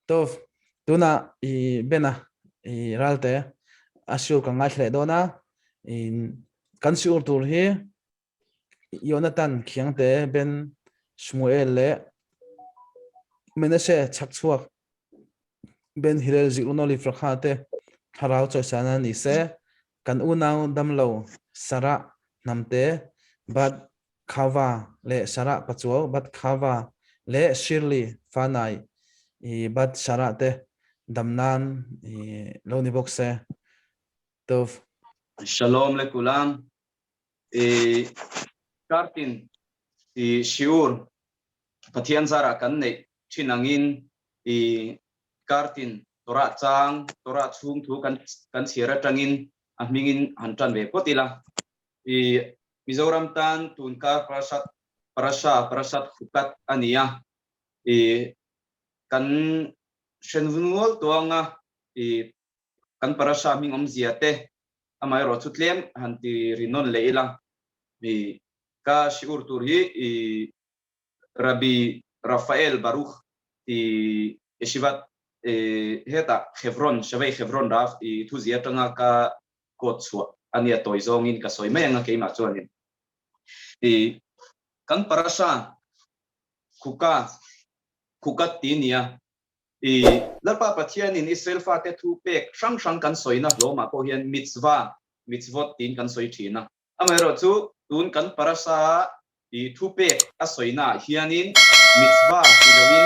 Tov tuna I bena I ralte asur ka ngai thle dona in kan sur tur hi Jonathan khiang te ben Shmuel le Menashe chak chuak ben Hillel zikronoli frakha te harau choi sana ni se kan unau damlo sara namte bat khawa le sara pachuo bat khawa le shirley fanai I bat sara te damnan lo ni boxe tov Shalom lekulam. Kartin shiur pathian zara kan nei chinangin kartin tora chang tora chung thu kan sira tangin amingin hantan ve potila Mizoram tan tunkar parasat hukat ania kan shenvungol tuanga kan parasha ming omziate amai ro chutlem hanti rinon leila ka shiur turhi Rabbi Rafael Baruch yeshivat heta Hebron shavei Hebron raf thu zia tanga ka kotsua ania toizongin ka soimenga ke ma chuanin kan parasha kukat tinia lalpa pathian in Israel fa te thu pek sang kan soina loma ko hian mitzvot tin kan soi thina amero chu tun kan parasa thu pek a soina hianin mitzva tilawin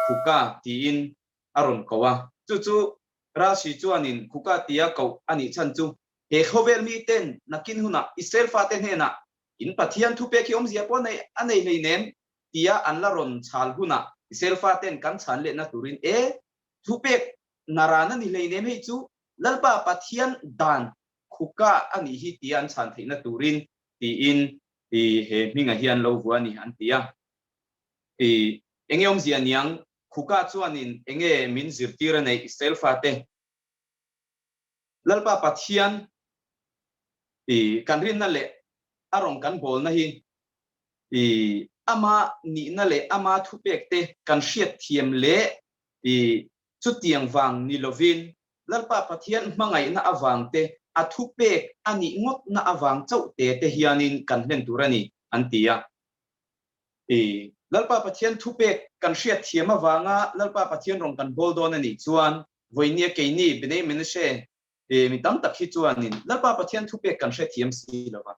khuka tiin aron kowa chu rashi chuanin khuka tia ko ani chan chu he khovel mi ten nakin huna Israel fa te hena in pathian thu pek hi omzia po nei anei nei nem tia anlaron chal huna Israel ten kan chan le na turin thupek narana ni leine me chu lalpa pathian dan khuka ani hi tian chan theina turin ti in he minga hian lo huani an tia engeyom zia niang khuka chuanin enge min zirtira nei Israel te lalpa pathian kan rin na le arong kan bol na hi ama ni na le ama thupek te kan hriat thiam le chu tiang wang ni lovin lalpa pathian mangai na awang te athupek ani ngot na awang chau te hianin kan hlen turani antia lalpa pathian thupek kan hriat thiam awanga lalpa pathian rong kan boldon ani chuan voinia keini benei menashe mi tam tak hi chuanin lalpa pathian thupek kan hriat thiam si lova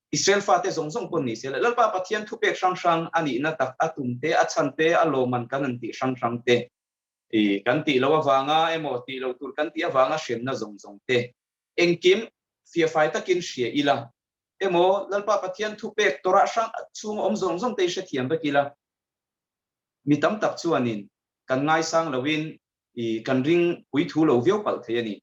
Israel fa te zong pon ni se lalpa pathian thupek sang ani na tak atum te achan te aloman kan anti sang te kan ti lo awanga emo ti lo tur kan ti awanga shem na zong te engkim fia fai takin hria ila emo lalpa pathian thupek tora sang chung om zong te she thiam bakila mi tam tak chuanin kan ngai sang lowin kan ring pui thu lo viau pal theani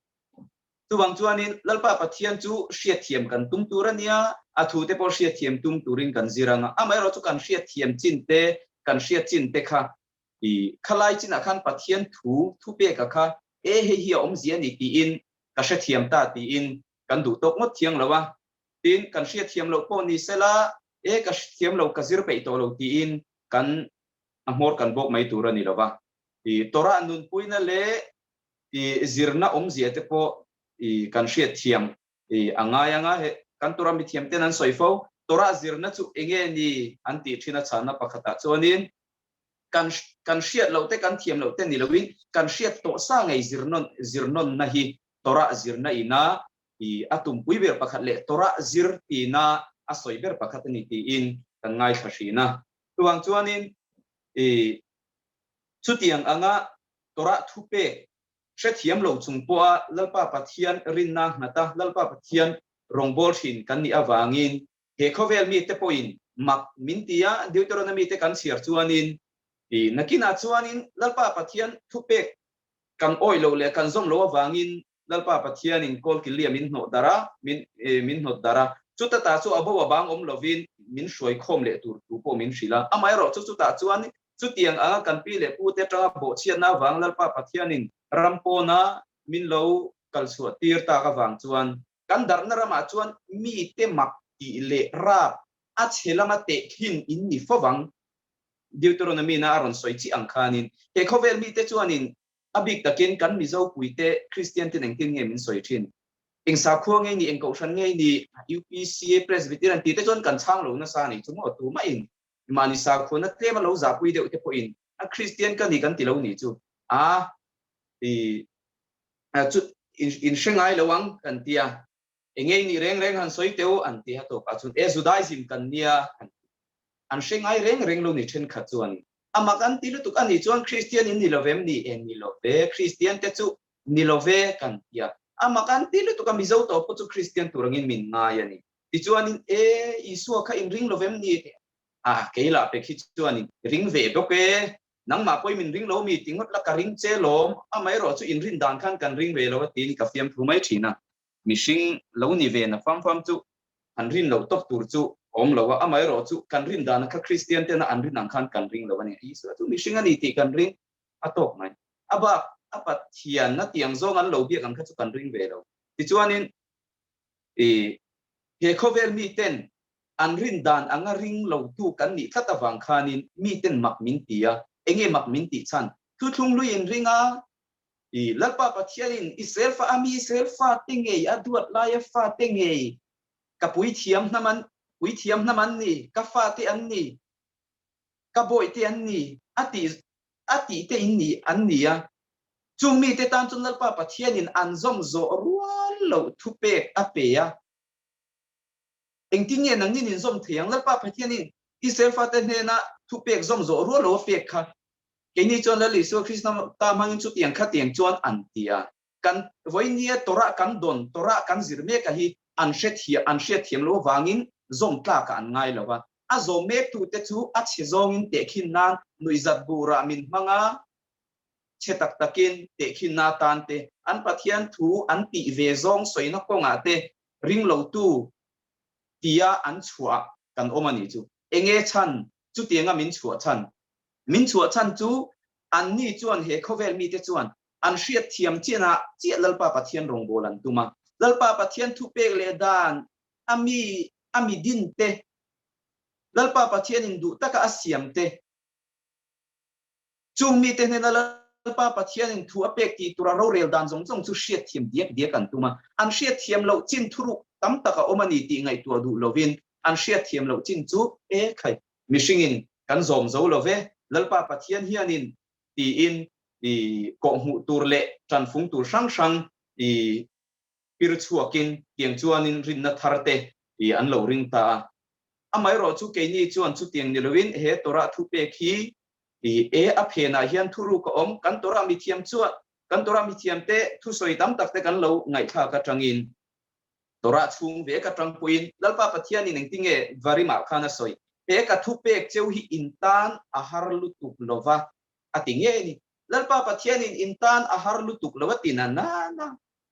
tuwang chuanin lalpa pathian chu hria thiam kan tum turania athu te por hria thiam tum turin kan ziranga amai ro chu kan hria thiam chin te kan hria chin te kha khalai chin akhan pathian thu pe ka kha he hi om zia ni ti in ka hria thiam ta ti in kan du tok ngot thiang lawa tin kan hria thiam lo po ni sela ka thiam lo ka zir pe to lo ti in kan amor kan bok mai turani lawa tora nun puina le zirna om zia te po kan hria thiam anga he kan tora mi thiam te nan soifo tora zirna chu enge ni anti thina chana pakhata chuanin kan hriat lo te kan thiam lo te ni lowin kan hriat to sa ngai zirnon na hi tora zirna ina atum pui ber pakhat le tora zir tina asoi ber pakhat ni ti in kan ngai thashina tuang chuanin chutiang anga tora thupe hre thiam lo chungpoa lalpa pathian rinna nata lalpa pathian rongbol thin kan ni awangin he khovel mi te point mak mintia Deuteronomy te kan siar chuanin nakina chuanin lalpa pathian thupek kan oilo le kan zom lo awangin lalpa pathian in kol kilia min no dara chuta ta chu abo bang om lovin min shroi khom le tur tu po min shila amai ro chu ta chuan chu tiang anga kan pi le pu te tanga bo chian na wang lalpa pathian in rampo na min lo kal su tir ta ka wang chuan kan dar na rama chuan mi te mak ti le rap a chelanga te khin in ni fawang Deuteronomy na aron soi chi angkhanin he khovel mi te chuanin abik takin kan mi zo puite Christian tin engtin nge min soi thin eng sa khuang nge ni eng ko than nge ni UPCA Presbyterian ti te chon kan chang lo na sa ni chumo tu ma in mani sa khona tlema lo za pui de te po in a Christian kan ni kan ti lo ni chu a ti a chu in shengai lawang kan tia engei ni reng reng han soi teu an ti ha to pa chun e Judaism kan nia an shengai reng reng lo ni chen kha chuan ama kan ti lu tuk ani chuan Christian in ni lovem ni en ni love Christian te chu ni love kan tia ama kan ti lu tuk mi zo to pu chu Christian turangin min nga ya ni ti chuan in e isu kha in ring lovem ni a keila pe khi chuan ring ve do ke nang ma poi min ring lo mi tingot la ka ring che lom a mai ro chu in rin dan khan kan ring ve lo ti ni ka fiam thu mai thina mi sing lo ni ve na fam chu an rin lo tok tur chu om lo wa amai ro chu kan rin dan kha Christian te na an rin ang khan kan ring lo ni i so chu mi sing ani ti kan ring atok mai aba apat thian na tiang zong an lo bi kan kha chu kan ring ve lo ti chuanin e he khovel mi ten an rin dan anga ring lo tu kan ni khata wang khanin mi ten mak min tia enge mak min ti chan thu thung lu in ringa i lalpa pathianin Israel fa ami Israel fa tinge aduat la ya fa tinge ka pui thiam naman ni ka fa te an ni ka boy te an ni ati te in ni an ni ya chung mi te tan chun lalpa pathianin an zom zo rual lo thu pe a pe ya engting ye nang ni nin zom thiang lalpa pathianin Israel fa te ne na thu pe zom zo rual lo pe kha cái này cho nên là số Christ ta mang chút tiền khát tiền chọn ăn tia kan với nia tora kan don tora kan zirme ka hi an shet hiam lo wangin zom tla ka an ngai lo wa a zom mek tu te chu a che zong in te khin nan nui zat bura min manga che tak takin te khin na tan te an pathian thu an ti ve zong soi na ko nga te ring lo tu tia an chua kan omani chu enge chan chu tianga min chua chan chu an ni chuan he khovel mi te chuan an hriat thiam chena chi lalpa pathian rong bolan tuma lalpa pathian thu pek le dan ami din te lalpa pathian in du taka asiam te chung mi te ne lalpa pathian in thu apek ti tura ro rel dan zong chu hriat thiam diak kan tuma an hriat thiam lo chin thuru tam taka omani ti ngai tu du lovin an hriat thiam lo chin chu e khai mishingin kan zom zo lo ve lalpa pathian hianin ti in ko hu tur le tran phung tur sang sang pir chuakin tiang chuanin rin na tharte an lo ring ta amai ro chu ke ni chuan chu tiang ni lovin he tora thu pe khi e a phena hian thuru ko om kan tora mi thiam chuan kan tora mi thiam te thu soi tam tak te kan lo ngai tha ka tangin tora chung ve ka tang puin lalpa pathian in engtinge varima khana soi pe ka thu pek cheu hi intan a har lu tuk lova atinge ni lalpa pathian in intan a har lu tuk lova tina na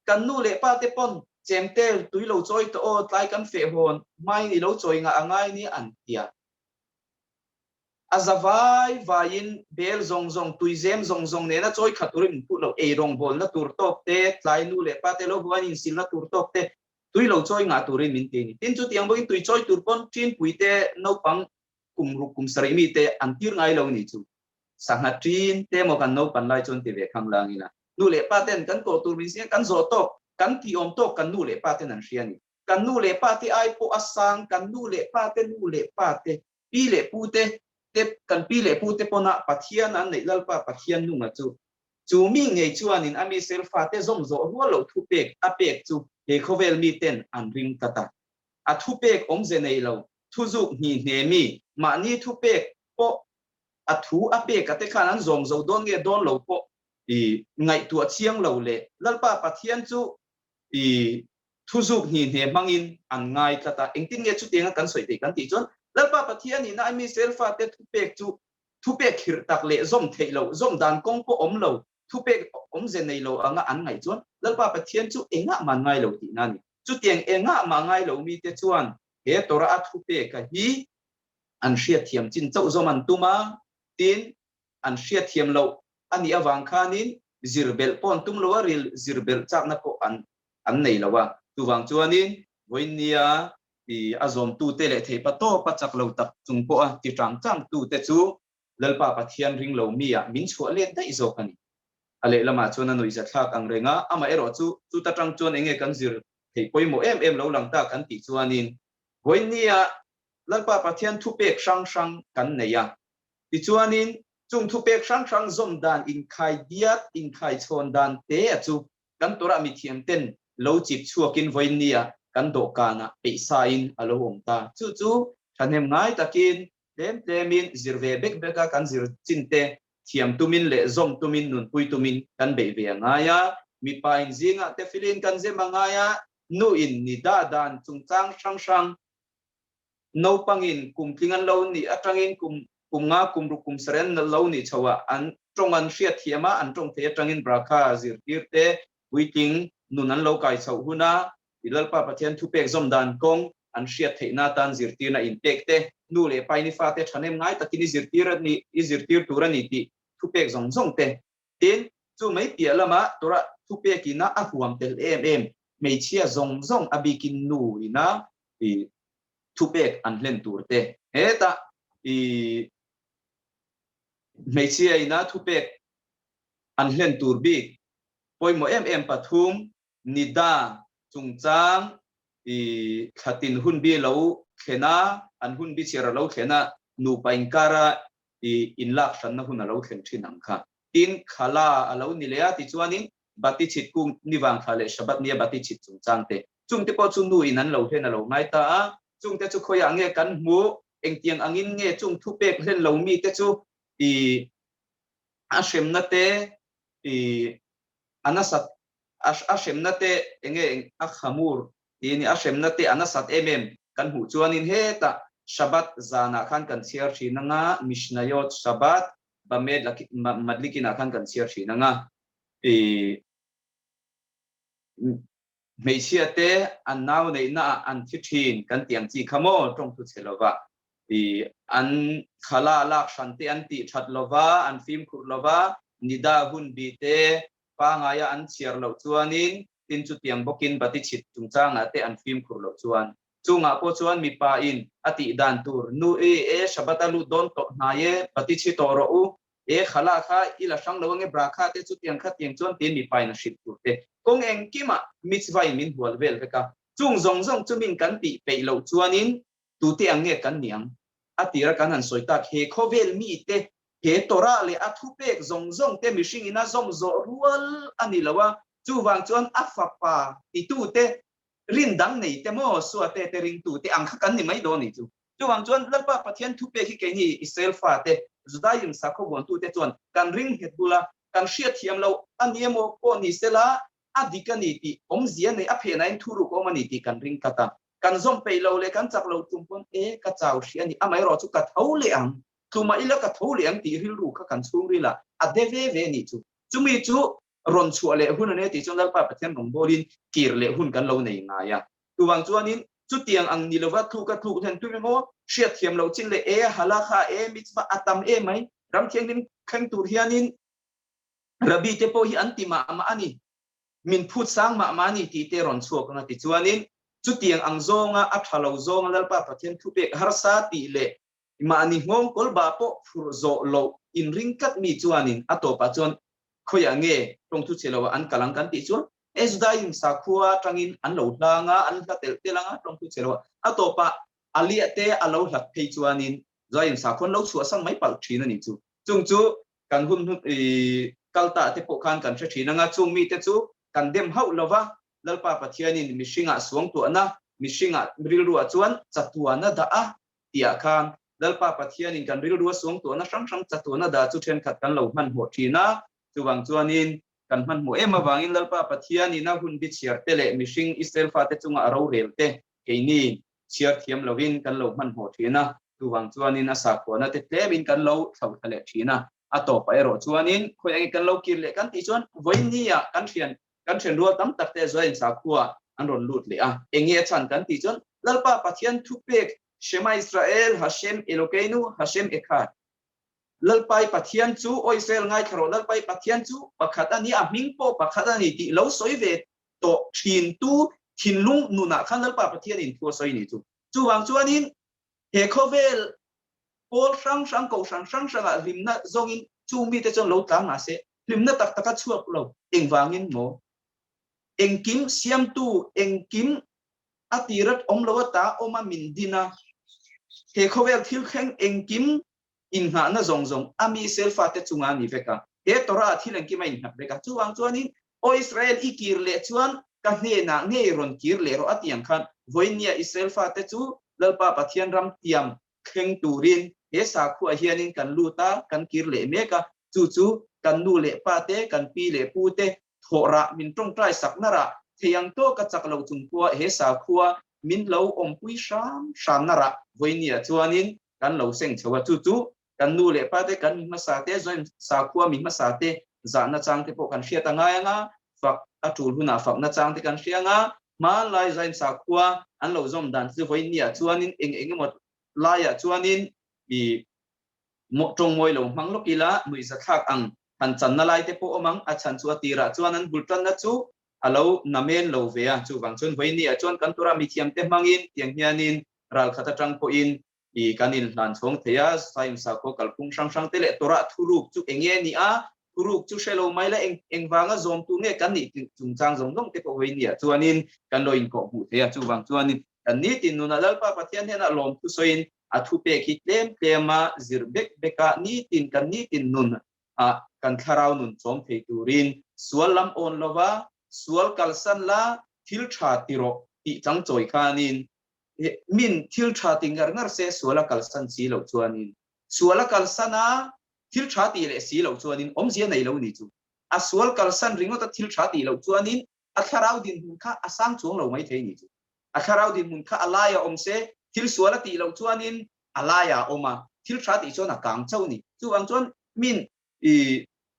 kan nu le pa te pon chemtel tui lo choi to o tlai kan fe hon mai ni lo choi nga angai ni an tia azavai vain bel zong zong tui zem zong zong ne na choi khaturin pu lo e rong bol na tur tok te tlai nu le pa te lo buan in sil na tur tok te tui lo choi nga turin min te ni tin chu tiang boin tui choi tur pon tin pui te no pang kum sari mi te an tir ngai lo ni chu sang ha trin te mo kan no pan lai chon te ve khang lang ina nu le pa ten kan ko tur min sia kan zo tok kan ti om tok kan nu le pa ten an ria ni kan nu le pa te ai po asang kan nu le pa te pi le pu te kan pi le pu te pona pathian an nei lal pa pathian nu nga chu mi ngei chuan in ami sel fa te zom zo ro lo thu pek a pek chu he khovel mi ten an ring kata a thu pek om ze nei lo thu zu ni ne mi ma ni thu pek po a thu a pek ka te khan an zom zo don nge don lo po ngai tu chiang lo le lalpa pathian chu thu zu ni ne mangin an ngai kata engtin nge chu tenga kan soi te kan ti chon lalpa pathian ni na ami sel fa te thu pek khir tak le zom thei lo zom dan kong po om lo thu pek om ze nei lo anga an ngai chon lalpa pathian chu enga man ngai lo ti na ni chu tiang enga ma ngai lo mi te chuan he tora a thu pe ka hi an hriat thiam chin chau zo man tuma tin an hriat thiam lo ani awang khanin zirbel pon tum lo ril zirbel chak na ko an nei lo wa tu wang chuanin voinia azom tu te le thei pato pachak lo tak chung po ti tang chang tu te chu lalpa pathian ring lo mi a min chu le dai zo kani ale lama chuna noi za thak ang renga ama ero chu ta tang chon enge kan zir thei poimo em lo lang ta kan ti chuanin voinia lalpa pathian thu pek sang sang kan neya ti chuanin chung thu pek sang sang zom dan in khai diat in khai chon dan te chu kan tora mi thiam ten lo chip chuakin voinia kan do kana pe sa in alo om ta chu thanem ngai takin temin zirve bek beka kan zir chinte thiam tumin le zom tumin nun pui tumin kan be ve ngaya mi pa in zinga te filin kan ze mangaya nu in ni da dan chung chang sang sang no pangin kum tlingan lo ni atangin kum nga kum ru kum seren lo ni chawa an trong an hria thiama an trong the atangin brakha zir tirte waiting nun an lo kai chau huna ilalpa pathian thu pek zom dan kong an hria theina tan zir tir na in pek te nu le pai ni fa te thanem ngai takini zir tir turani ti thu pek zong zong te tin chu mai pia lama tora thu pek ina a huam tel em mei chia zong zong abikin nu ina thu pek an hlen tur te heta mei chia ina thu pek an hlen tur bi poimo em pathum nida chungchang khatin hun bi lo khena an hun bi chera lo khena nu painkara in lak san na hun lo khen thinang kha tin khala alo ni le ti chuanin bati chit kum niwang khale shabat nia bati chit chungchang te chungte po chu nu in an lo hlen lo ngai ta chungte chu khoya nge kan mu engtiang angin nge chung thu pek hlen lo mi te chu ashem na te anasat ashem na te enge akhamur ini ashem na te anasat kan hu chuanin heta shabat zana khan kan chiar thinanga mishnayot shabat bamed madlikina khan kan chiar thinanga meisiate an naw nei na an thithin kan tiang chi khamo tong tu chelowa an khala lak shanti an ti that lova an film khur lova nida hun bi te pa ngaya an chiar lo chuanin tin chu tiang bokin bati chit chungchang ate an film khur lo chuan chunga po chuan mi pa in ati dan tur nu e shabatalu don to naye bati chi to ro u khala kha ila sang lo nge brakha te chu tiang kha tiang chuan tin mi pa in ship tur te kong eng kima mitzvai min hual vel veka chung zong zong chu min kan ti pe lo chuanin tu te ang nge kan niang atira kan an soita he khovel mi te he tora le athu pek zong zong te mi shing ina zom zo rual ani lawa chu wang chuan afapa ti tu te rin dang nei te mo su ate te ring tu te ang kha kan ni mai do ni chu wang chuan lalpa pathian thu pek hi ke ni isel fa te zudayim sa kho bon tu te chuan kan ring het bula kan hria thiam lo aniemo ko ni sela adikani ti omzia nei a phe nain thuru ko mani ti kan ring kata kan zom pe lo le kan chak lo tumpon ka chaw hria ni amai ro chu ka thole ang tuma ila ka thole ang ti hil ru kha kan chung ri la adeve ve ni chu chumi chu ron chu le hun ne ti chung lalpa pathian rong bolin kir le hun kan lo nei nga ya tu wang chuanin chu tiang ang ni lova thu ka thu then tu mo hria thiam lo chin le halakha mitzva atam mai ram thiang din khang tur hianin rabi te po hi antima ama ani min phut sang ma mani ti te ron chuak na ti chuanin chu tiang ang zonga a thalo zonga lalpa pathian thu pek har sa ti le ma ni ngong kol ba po phur zo lo in ring kat mi chuanin atopa chuan khoya nge tong thu chelo an kalang kan ti chuan esdaim sa khuwa tangin an lo hlanga an la tel telanga tong thu chelo atopa alia te alo hlat phei chuanin zaim sa khon lo chu sang mai pal thina ni chu chung chu kan hun kalta te po khan kan thina nga chung mi te chu kan dem hau lova lalpa pathianin mishinga suang tu ana mishinga rilruwa chuan chatuana da a tia khan lalpa pathianin kan rilruwa suang tu ana sang sang chatuana da chu then khat kan lo man ho thina chuwang chuanin kan man mo ema wangin lalpa pathianin na hun bi chiar tele mishing isel fa te chunga aro rel te keini chiar thiam lovin kan lo man ho thina chuwang chuanin asa khona te tlemin kan lo thau thale thina atop ero chuanin khoi ai kan lo kir le kan ti chuan voinia kan thian rual tam tak te zoin sa khuwa an ron lut le a enge chan kan ti chuan lalpa pathian thu pek shema israel hashem elokeinu hashem echad lalpai pathian chu oisel ngai kharo lalpai pathian chu pakhat ani a mingpo pakhat ani ti lo soi ve to thin tu thin lung nuna khan lalpa pathian in thu soi ni chu chu wang chuanin he khovel pol sang ko sang a rimna zongin chu mi te chon lo tlang na se rimna tak taka chuak lo eng wangin mo eng kim siam tu eng kim atirat om lo ta oma min dina he khovel thil kheng eng kim in ha na zong ami selfa te chunga ni veka he tora thil eng kim in ha veka chu wang chuanin o Israel ikir le chuan ka hne na nge ron kir le ro atiang khan voinia Israel fa te chu lalpa pathian ram tiam kheng turin he sa khu a hianin kan luta kan kir le meka chu kan nu le pa te kan pi le pu te thora min tong trai sak nara theyang to ka chak lo chung tua he sa khuwa min lo om pui sham nara voinia chuanin kan lo seng chowa chu kan nu le pa te kan ma sa te zoin sa khuwa mi ma sa te za na chang te po kan hria ta nga nga fak atul huna fak na chang te kan hria nga ma lai zain sa khuwa an lo zom dan chu voinia chuanin eng mot laia chuanin i mo tong moi lo mang lo kila mui za thak ang han chan na lai te po omang a chan chu atira chuanan bultan na chu alo namen lo ve a chu wang chun voinia chuan kan tura mi thiam te mangin tiang hianin ral khata tang po in i kanin hlan chong theya saim sa ko kalpung sang te le tora thuruk chu enge ni a thuruk chu shelo mai la eng wanga zom tu nge kan ni chung chang zong dong te ko voinia chuanin kan lo in ko hu theya chu wang chuanin kan ni tin nu na lal pa pathian hena lom tu soin a thu pe ki tlema zirbek beka ni tin nun a kan tharau nun chom thei turin sual lam on lova sual kalsan la thil tha tiro ti chang choi khanin min thil tha tingar ngar se suala kalsan si lo chuanin suala kalsana thil tha ti le si lo chuanin om zia nei lo ni chu a sual kalsan ringo ta thil tha ti lo chuanin a tharau din hun kha asang chuang lo mai thei ni chu a tharau din hun kha alaya om se thil suala ti lo chuanin alaya oma thil tha ti chona kang chau ni chu ang chuan min i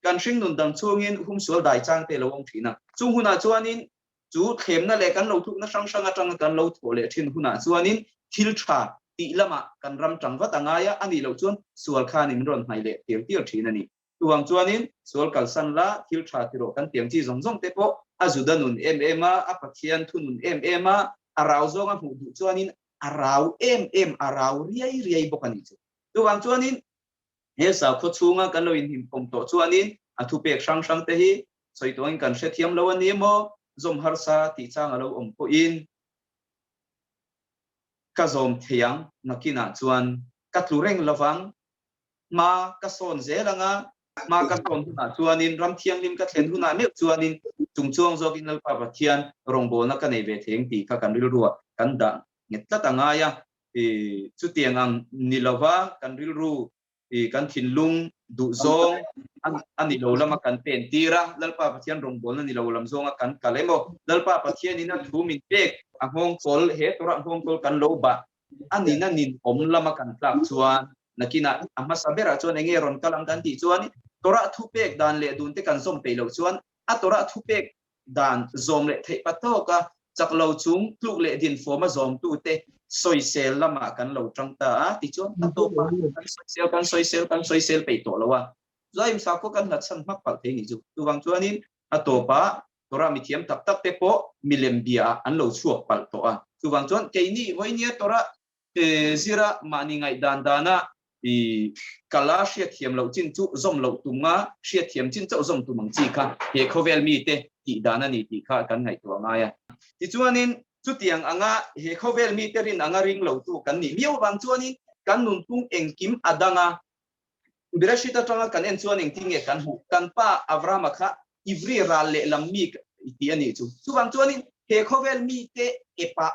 kan hring nun dang chuangin hum sual dai chang te lo ong thina chu huna chuanin chu them na le kan lo thuk na sang atang kan lo thole thin huna chuanin thil tha ti lama kan ram tang wa tangaya ani lo chuan sual khan in ron mai le tir thina ni tuang chuanin sual kal san la thil tha tiro kan tiang chi zong te po azuda nun a apathian thunun a arau zonga hu du chuanin arau arau riai bokani chu tuang chuanin he sa kho chunga kan lo in him pom to chuanin athu pek sang te hi soitoin kan she thiam lo ani mo zom har sa ti chang alo om po in ka zom thiang nakina chuan ka tlureng lawang ma ka son zelanga ma ka son na chuanin ram thiang lim ka thlen huna me chuanin chungchuang zokin al pa pathian rongbo na ka nei ve theng ti ka kan ril ruwa kan da nget ta tanga ya chu tiangang nilawa kan ril ru kan thinlung du zong ani lo lama kan pen tira lalpa pathian rongbol na ni lo lam zonga kan kalemo lalpa pathian ina thu min pek a hong kol he tora hong kol kan lo ba ani na nin om lama kan tlak chuan nakina amma sabera chuan enge ron kalang kan ti chuan tora thu pek dan le dun te kan som pe lo chuan a tora thu pek dan zom le thei pato ka chak lo chung tluk le din forma zom tu te soi sel lama kan lo tang ta ti chuan ta to pa kan soi sel pe to lo wa zaim sa ko kan hat san mak pal the ni chu tuwang chuanin atopa tora mi thiam tak te po milembia an lo chuak pal to a tuwang chuan keini voinia tora zira mani ngai dan dana i kala hria thiam lo chin chu zom lo tunga hria thiam chin chau zom tumang chi kha he khovel mi te ti dana ni ti kha kan ngai to nga ya ti chuanin chu tiang anga he khovel mi te rin anga ring lo tu kan ni miau wang chuanin kan nun tung engkim adanga birashita tanga kan en chuan eng tinge kan hu kan pa avrama kha ivri ral le lammi ti ani chu chuwang chuanin he khovel mi te epa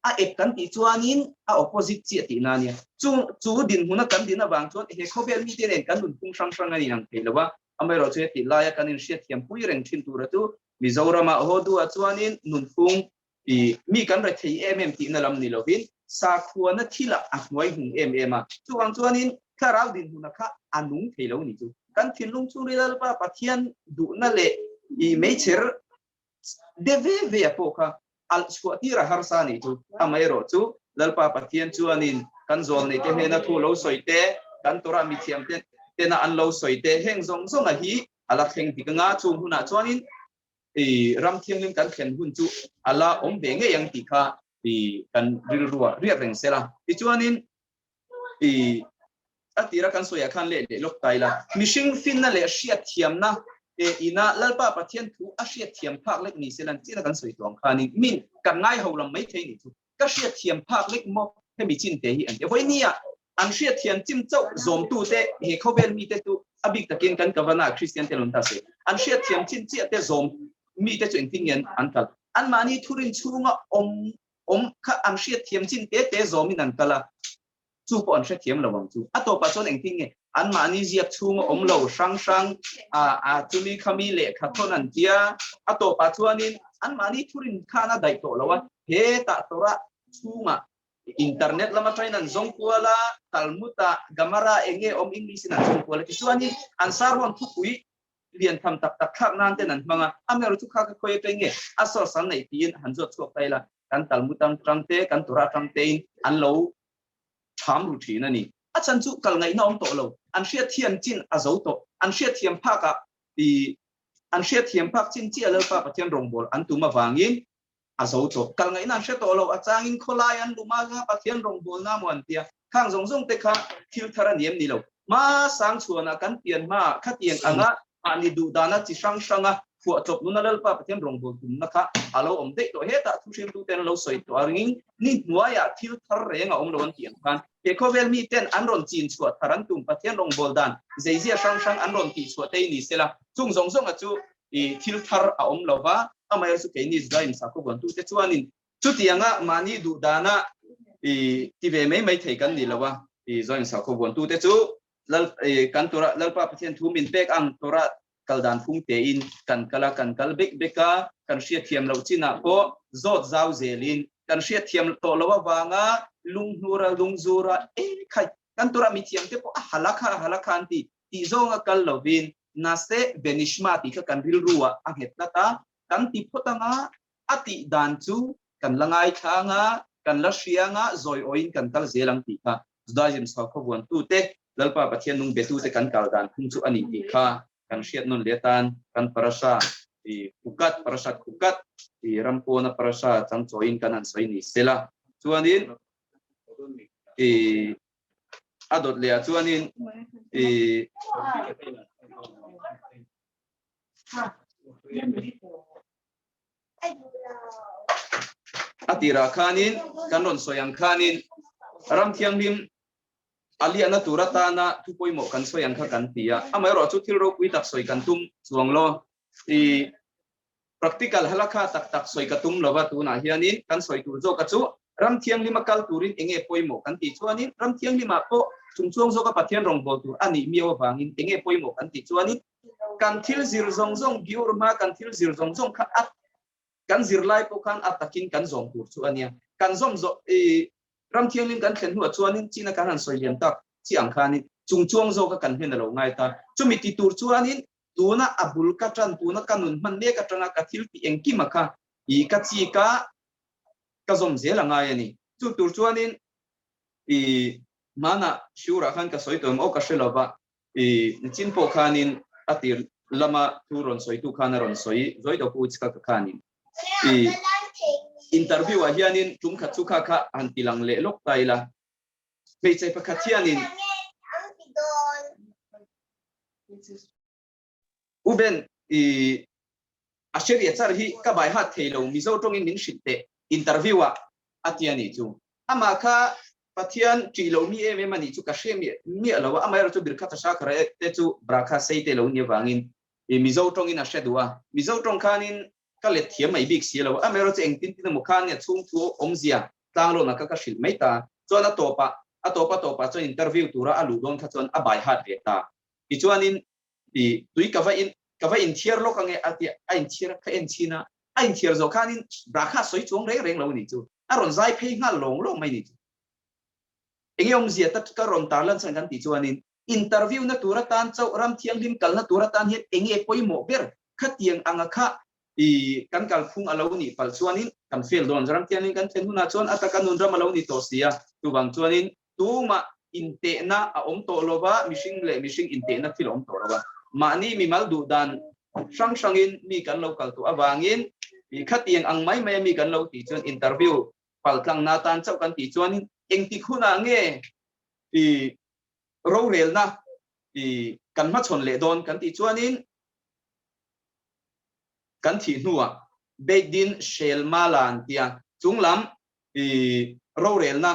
a ep kan ti chuanin a opposite chi ti na nia chu din huna kan din awang chuan he khovel mi te nen kan nun tung sang ani nang thelewa amero che ti laya kan in hriat thiam pui reng thin tur tu mizorama hodu a chuanin nun tung i mi kan re thei ti na lam ni lovin sa khuana thila a hnuai hung a chuwang chuanin tharau din huna kha anung thelo ni chu kan thinlung chu rilal pa pathian du na le i mecher deve po kha al squatira harsa ni chu amairo chu lalpa pathian chu anin kan zon nei te hena thu lo soite kan tora mi thiam te na an lo soite heng zong a hi ala theng tikanga chu huna chuanin ram thiam lim kan khen hun chu ala om be nge yang ti kha kan ril ruwa riak reng sela ti chuanin atira kan soya khan le lok taila mishing fin na le hriat thiam na ina lalpa pathian thu a hriat thiam phak lek ni selan china kan soi tuang khani min kan ngai holam mai thei ni chu ka hriat thiam phak lek mo hemi chin te hi an te voi nia an hriat thiam chim chau zom tu te he khobel mi te tu abik takin kan kavana christian te lon ta se an hriat thiam chin chi te zom mi te chu ingtian an kal an mani thurin chunga om kha an hriat thiam chin te zom in an kala chu po an hriat thiam lawang chu ato pa chon engting nge an mani ziak chunga om lo sang chumi khami le khathon an tia ato pa chuanin an mani thurin khana dai to lawa he ta tora chunga internet lama trainan zong kuala talmuta gamara enge om english na zong kuala chuanin an sarwan thukui lian tham tak khak nan te nan manga amer chu kha khoi tenge asor san nei tin han zo chok taila kan talmutam tramte kan tora tramte an lo tham ru thina ni a chan chu kal ngai na om to lo an hriat thiam chin a zo to an hriat thiam phaka an hriat thiam phak chin chi alo pa pathian rong bol an tuma wangin a zo to kal ngai na hriat to lo a changin kholai an luma ga pathian rong bol na mon tia khang zong zong te kha thil thara niam ni lo ma sang chuana kan pian ma khatiang anga ani du dana chi sang sanga fu chop nu na lal pa pathian rong bol tum na kha alo om de to he ta thu sim tu ten lo soi to aring ni nuaya thil thar renga om lo an tiang kan ke khovel mi ten an ron chin chua tharan tum pathian rong bol dan zeizia sang an ron ti chua te ni sela chung zong zong a chu thil thar a om lo wa amai su ke ni zain sa ko gon tu te chuanin chu tianga mani du dana ti ve mai thei kan ni lawa zain sa ko gon tu te chu lal kan tora lal pa pathian thu min pek ang tora kaldan phung te in kan kala kan kal bek beka kan hria thiam lo china ko zot zau zelin kan hria thiam to lawa wanga lungnura lungzura khai kan tora mi thiam te po halakha anti ti zonga kal lovin na se benishma ti ka kan ril ruwa a het ta kan ti photanga ati dan chu kan langai thanga kan la hrianga zoi oin kan kal zelang ti kha zdajim sa kho wan tu te lalpa pathian nung betu te kan kaldan phung chu ani ti kha kan hriat non letan kan parasa parasat kukat rampo na parasa chang choin kan an soi ni sela chuanin adot le chuanin atira khanin kan ron soyang khanin ram thiang lim ali ana turata na thupoi mo kan soyang kha kan tia amai ro chu thil ro pui tak soi kan tum chuang lo practical halakha tak soi ka tum lova tu na hianin kan soi tur zo ka chu ram thiang lima kal turin enge poimo kan ti chuanin ram thiang lima po chungchuang zo ka pathian rong bol tur ani miaw wangin enge poimo kan ti chuanin kan thil zir zong zong giur ma kan thil zir zong zong kha at kan zir lai po kan atakin kan zong tur chuania kan zom zo ram thiang lim kan thlen huwa chuanin china kan han soi liam tak chi ang khani chungchuang zo ka kan hen lo ngai ta chumi ti tur chuanin tuna abul ka tran tuna kanun man le ka tranga ka thil pi engki makha ka chi ka zom zela ngai ani chu tur chuanin mana shura khan ka soi tom o ka sheloba chin po khanin atir lama turon soi tu khana ron soi zoi do pu chka ka khanin interview a hianin tum kha chu kha an tilang le lok taila pe chai pakhathianin uben asheri achar hi ka bai hat theilo mizo tongin min shitte interview a atiani chu ama kha pathian tilo mi em mani chu ka shemi mi alawa amai ro chu bir kha ta sha khare te chu brakha sei te lo ni wangin mizo tongin a shedua mizo tong khanin ka le thiam mai big si lo amai ro chu eng tin tin mo khan ne chung thu omzia tang lo na ka shil mai ta chona topa chu interview tura alu don kha chon abai hat ve ta ti chuanin tui kava in thier lo ka nge ati ain thier kha en china ain thier zo khanin brakha soi chung reng lo ni chu aron zai phei nga long mai ni chu engom zia tat ka ron talan sang kan ti chuanin interview na tura tan chau ram thiang lim kal na tura tan het enge poi mo ber khatiang anga kha kan kal phung alo ni pal chuanin kan fail don ram thiang lim kan chen huna chon ataka nun ram alo ni to sia tu bang chuanin tu ma inte na a om to lova mishing inte na thil om to lova mani mi mal du dan sangin mi kan local to awangin khatiang ang mai mi kan lo ti chon interview paltlang na tan chau kan ti chuanin engti khuna nge i ro rel na i kan ma chon le don kan ti chuanin kan thi nuwa bedin shel malan tia chunglam i ro rel na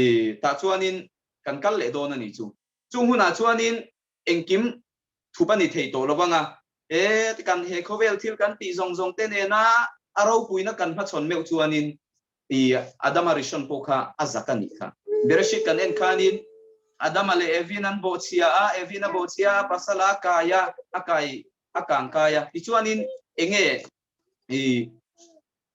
i ta chuanin kan kal le don ani chu chung huna chuanin engkim thupani thei to lowanga e kan he khovel thil kan ti zong zong te ne na aro puina kan ma chon meu chuanin i adama rishon pokha azakani kha bereshit kan en khanin adama le evinan bochia a evina bochia pasala kaya akai akang kaya ichuanin enge i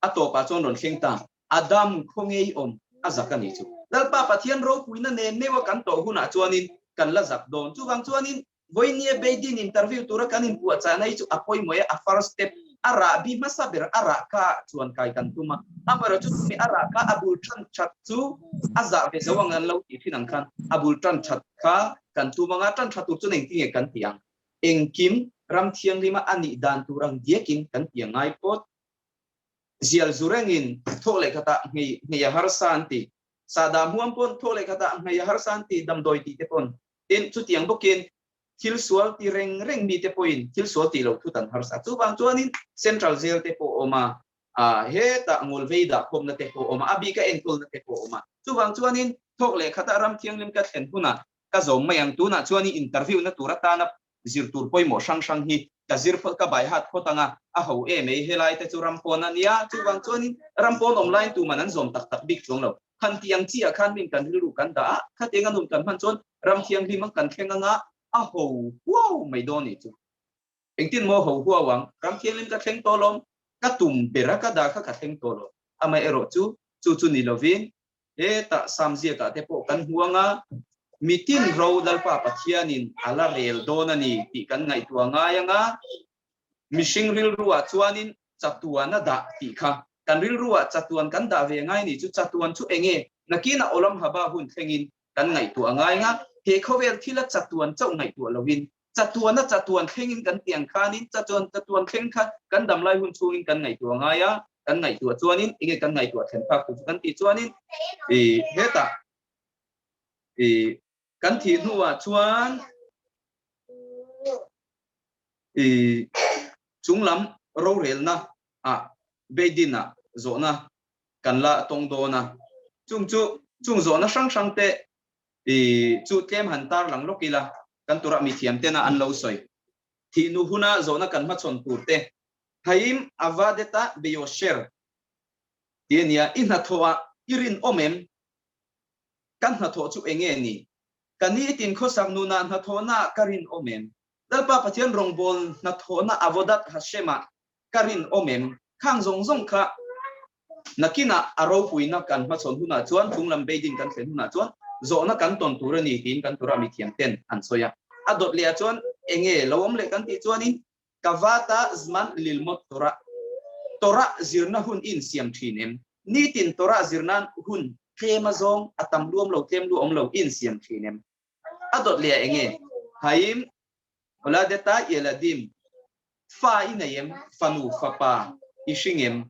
atopa chon ron khengta adam khongei om azakani chu dalpa pathian ro puina ne newa kan to huna chuanin kan la zak don chuwang chuanin voinie beidin interview tura kanin pu cha nai chu apoi moya a first step ara bi masaber ara ka chuan kai kan tuma amara chu mi ara ka abul than chat chu aza be zawangan lo ti thinang khan abul than chat kha kan tuma nga than thatu chu ning ti kan tiang engkim ram thiang lima ani dan turang diekin kan tiang ngai pot zial zurengin thole kata ngi har santi sadam huam pon thole kata ngi har santi dam doi ti te pon tin chu tiang bokin thil sual ti reng reng mi te point thil sual ti lo thu tan har sa chu bang chuanin central jail te po oma a he ta ngol veida khom na te po oma abi ka enkul na te po oma chu bang chuanin thok le khata ram thiang lim ka thlen huna ka zom mayang tu na chuani interview na turata na zir tur poi mo sang sang hi ka zir phot ka bai hat khotanga a ho e mei helai te chu ram pon ania chu bang chuanin ram pon online tu manan zom tak tak big chong lo khan tiang chi a khan min kan lu kan da kha te nganum kan man chon ram thiang lim kan thenganga a ho wow mai don ni chu engtin mo ho huwa wang ram thiang lim ka theng to lom ka tum pera ka da kha ka theng to lo amai ero chu chu ni lovin e ta samzia ka te po kan huanga mitin ro dal pa pathianin ala rel donani ti kan ngai tuanga yanga mishing ril ruwa chuanin chatuana da ti kha kan ril ruwa chatuan kan da ve ngai ni chu chatuan chu enge nakina olam haba hun thengin kan ngai tuanga nga he khovel thila chatuan chau ngai tu lovin chatuana chatuan thengin kan tiang khanin chatuan theng kha kan damlai hun chungin kan ngai tuanga ya kan ngai tu chuanin enge kan ngai tu then pa ku kan ti chuanin e heta e kan thi nuwa chuan chunglam ro rel na a beidina zona kanla tongdona chung zona sang sang te chu tlem hantar lang lokila kan tura mi thiam te na an lo soi thi nu huna zona kan ma chon tur te haim avadeta beyosher tienia inha thoa irin omem kan na tho chu enge ni kani tin kho sang nu na na thona karin omem dalpa pathian rongbol na thona avodat hashema karin omem khang zong zong kha nakina aro puina kan ma chon huna chuan thunglam beiding kan thlen huna chuan zona kan ton turani tin kan tura mi thiam ten an soya adot le chuan enge lawom le kan ti chuani kavata zman lilmot tora zirna hun in siam thinem ni tin tora zirnan hun thema zong atam luom lo tem lu om lo in siam thinem adot le enge haim ola deta yeladim fa inayem fanu fapa ishingem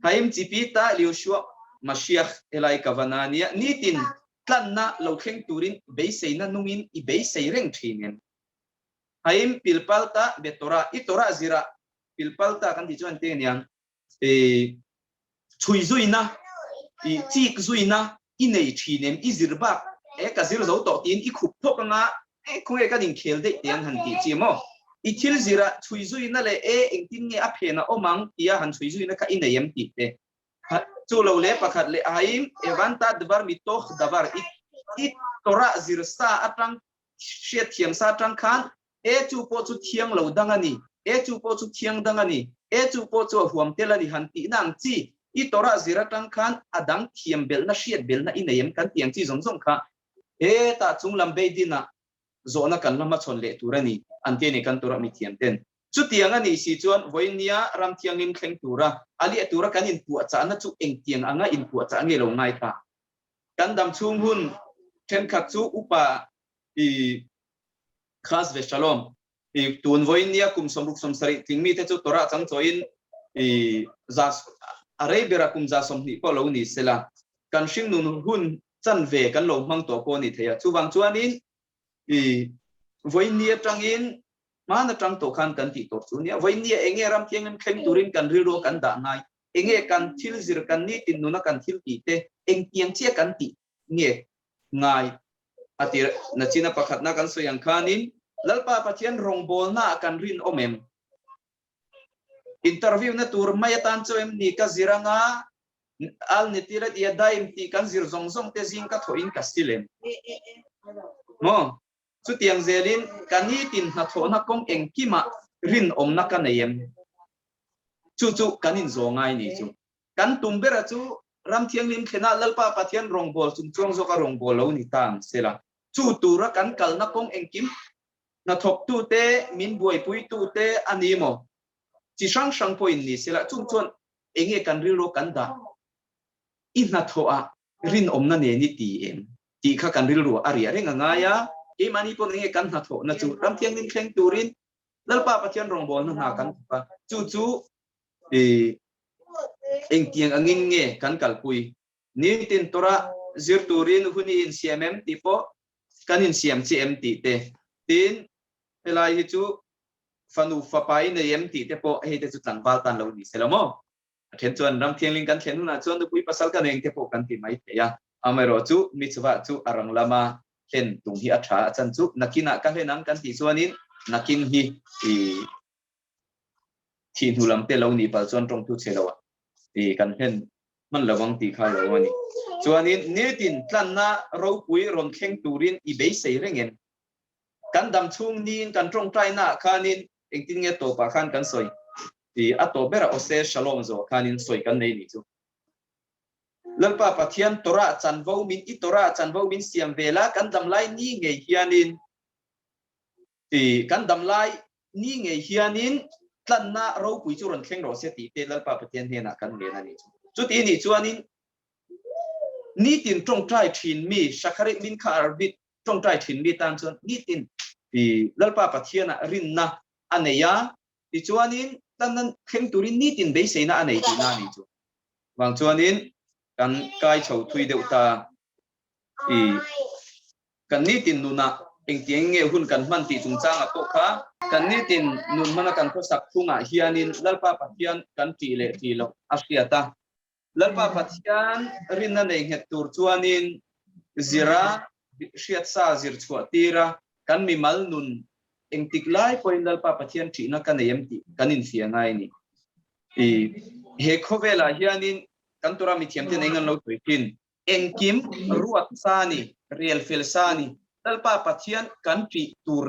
haim chipita liushwa mashiach elai kavanania nitin tlanna lo kheng turin beiseina nungin i beisei reng thingen haim pilpalta betora itora zira pilpalta kan di chuan te niang chuizuina i chik zuina inei thinem izirba e ka zir zo to tin i khup thokanga e khunge ka ding khel de tiang han ti chimo i thil zira chuizuina le e engtin nge aphena omang tia han chuizuina ka ineyem ti te chu lo le pakhat le haim evanta dvar mitoch davar i tora zirsa atang shet thiam sa tang khan e chu po chu thiang lo dangani e chu po chu thiang dangani e chu po chu huam telani han ti nang chi i tora zira tang khan adang thiam bel na shet bel na ineyem kan tiang chi zong zong kha e ta chunglam beidina zona kan lama chon le turani ante ne kan tura mi thiam ten chu tianga ni si chuan voinia ram thiang in thleng tura ali atura kan in pu cha na chu eng tiang anga in pu cha nge lo ngai ta kan dam chung hun then khat chu upa i khas ve shalom i tun voinia kum somruk som sari tingmi te chu tora chang choin i zas are bera kumza som ni po lo ni sela kan shing nun hun chan ve kan lo mang to po ni theya chuwang chuanin i voinia tangin mana tang to khan kan ti to chunia voinia enge ram thiang an khem turin kan riro kan da ngai enge kan thil zir kan ni tin nuna kan thil ti te eng tiang che kan ti nge ngai ati na china pakhat na kan soyang khanin lalpa pathian rong bol na kan rin omem interview na tur mai tan cho em ni ka ziranga al nitira dia daim ti kan zir zong zong te zing ka thoin ka stilem mo chu tiang zelin kani tin na thona kong eng kima rin om na kan ayem chu kanin zongai ni chu kan tumbera chu ram thiang lim khena lalpa pathian rong bol chung chung zo ka rong bol lo ni tang sela chu tura kan kal na kong eng kim na thok tu te min buai pui tu te animo chi sang point ni sela chung chuan enge kan rilo kan da in na thoa rin om na ne ni ti em ti kha kan rilo ari renga nga ya e mani po enge kan na tho na chu ram thiang lim khleng turin lalpa pathian rong bol na kan pa chu eng tiang angin nge kan kalpui ni tin tora zir turin huni in cmm tipo kanin cm ti te tin elai hi chu fanu fapai ne yem ti te po he te chu tlang bal tan lo ni selamo then chuan ram thiang ling kan thlen na chuan tu pui pasal kan eng te po kan ti mai te ya amero chu michwa chu arang lama hen tung hi atha chan chu nakina ka henang kan ti chuanin nakin hi thi nulam te lo ni pal chuan tong tu chelawa ti kan hen man lawang ti kha lo ani chuanin netin tlanna ro pui ron kheng turin i be sei rengen kan dam chung nin kan trong trai na khanin engtin nge to pa khan kan soi ti ato bera ose shalom zo khanin soi kan nei ni chu lalpa pathian tora chanvo min i tora chanvo min siam vela kan dam lai ni nge hianin ti kan dam lai ni nge hianin tlanna ro pui chu ron kheng ro se ti te lalpa pathian he na kan le na ni chu ti ni chuanin ni tin trong trai thin mi shakhari min kha arbit trong trai thin mi tan chuan ni tin ti lalpa pathiana rin na aneya ti chuanin tanan kheng turin ni tin be seina anei ti na ni chu wang chuanin kan kai chho thui deuh ta i kan ni tin nuna eng tiang nge hun kan man ti chung changa to kha kan ni tin nun mana kan ko sak thunga hianin lalpa pathian kan ti le ti lo asiata lalpa pathian rin na nei het tur chuanin zira shiat sa zir chua tira kan mi mal nun eng tiklai point lalpa pathian thi na kan em ti kanin sia ngai ni i he khovela hianin kan tura mi thiam te nei ngan lo tuikin eng kim ruat sa ni real fel sa ni lalpa pathian kan ti tur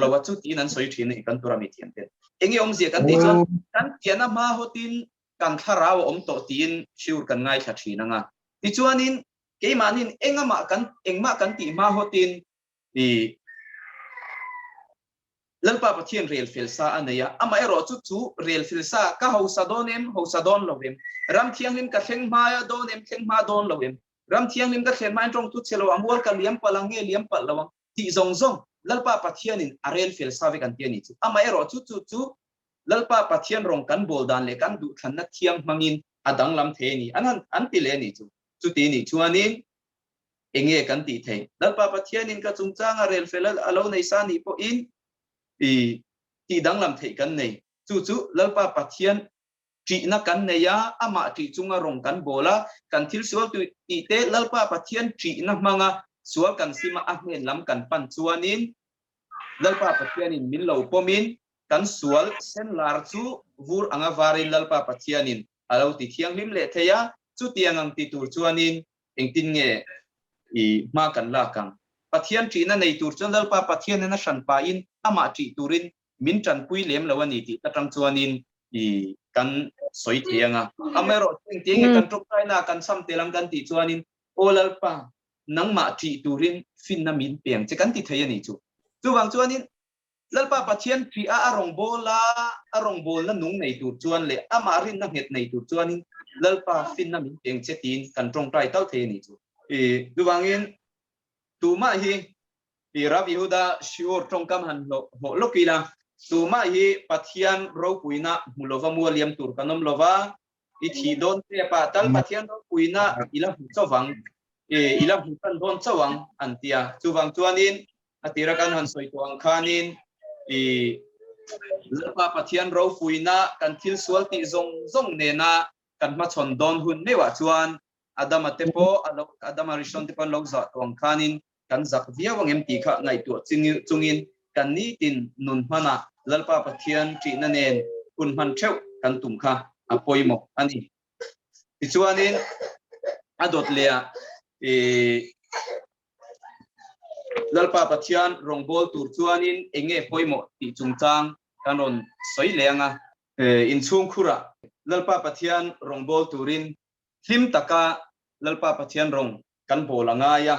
lawa chu ti nan soi thin kan tura mi thiam te engi om zia kan ti chon kan tiana ma hotin kan tharau om to tin shiur kan ngai tha thina nga ti chuanin ke manin engama kan engma kan ti ma hotin i lalpa pathian real fel sa anaya ama ero chu real fel sa ka hausa don lovem ram thiang lim ka thleng maya donem thleng ma don lovem ram thiang lim ka thlen mai trong tu chelo amwal ka liam palange liam palawang ti zong lalpa pathian in real fel sa ve kan tiani chu ama ero chu lalpa pathian rong kan bol dan le kan du than na thiang mangin adang lam the ni an ti le ni chu ti ni chuanin enge kan ti the lalpa pathian in ka chungchanga real fel alo nei sa ni po in ti dang lam thei kan nei chu lalpa pathian tri na kan nei ya ama tri chunga rong kan bola kan thil sual tu ti te lalpa pathian tri na manga sual kan sima a hnen lam kan pan chuanin lalpa pathian in min lo pomin kan sual sen lar chu vur anga varin lalpa pathian in alo ti thiang lim le theya chu tiang ang ti tur chuanin engtin nge i ma kan la kang pathian tri na nei tur chon lalpa pathian na san pa in ama tri turin min tran pui lem lawani ti tatang chuanin i kan soi thianga amero ting kan tok tai na kan sam telang kan ti chuanin olalpa nangma tri turin fin na min peng che kan ti thayani chu wang chuanin lalpa pathian tri a arong bol na nung nei tur chuan le ama rin na het nei tur chuanin lalpa fin na min peng che tin kan tong tai tau thayani chu duwangin tuma hi Rabi Huda shiur trong kam han ho lokila tuma hi pathian ro puina mulova mualiam tur kanom lova i thi don te pa tal pathian ro puina ila chawang ila kan don chawang antia chuwang chuanin atira kan han soi tuang khanin lapa pathian ro puina kan thil sual ti zong ne na kan ma chon don hun newa chuan adama tepo adama rishon tepan lo za tuang khanin kan zak via wangem ti kha ngai tu chungin kan ni tin nun mana lalpa pathian ti na nen kun man theu kan tum kha apoimo ani ti chuanin adot lea lalpa pathian rongbol tur chuanin enge poimo ti chungchang kanon soi lenga in chung khura lalpa pathian rongbol turin hlim taka lalpa pathian rong kan bolanga ya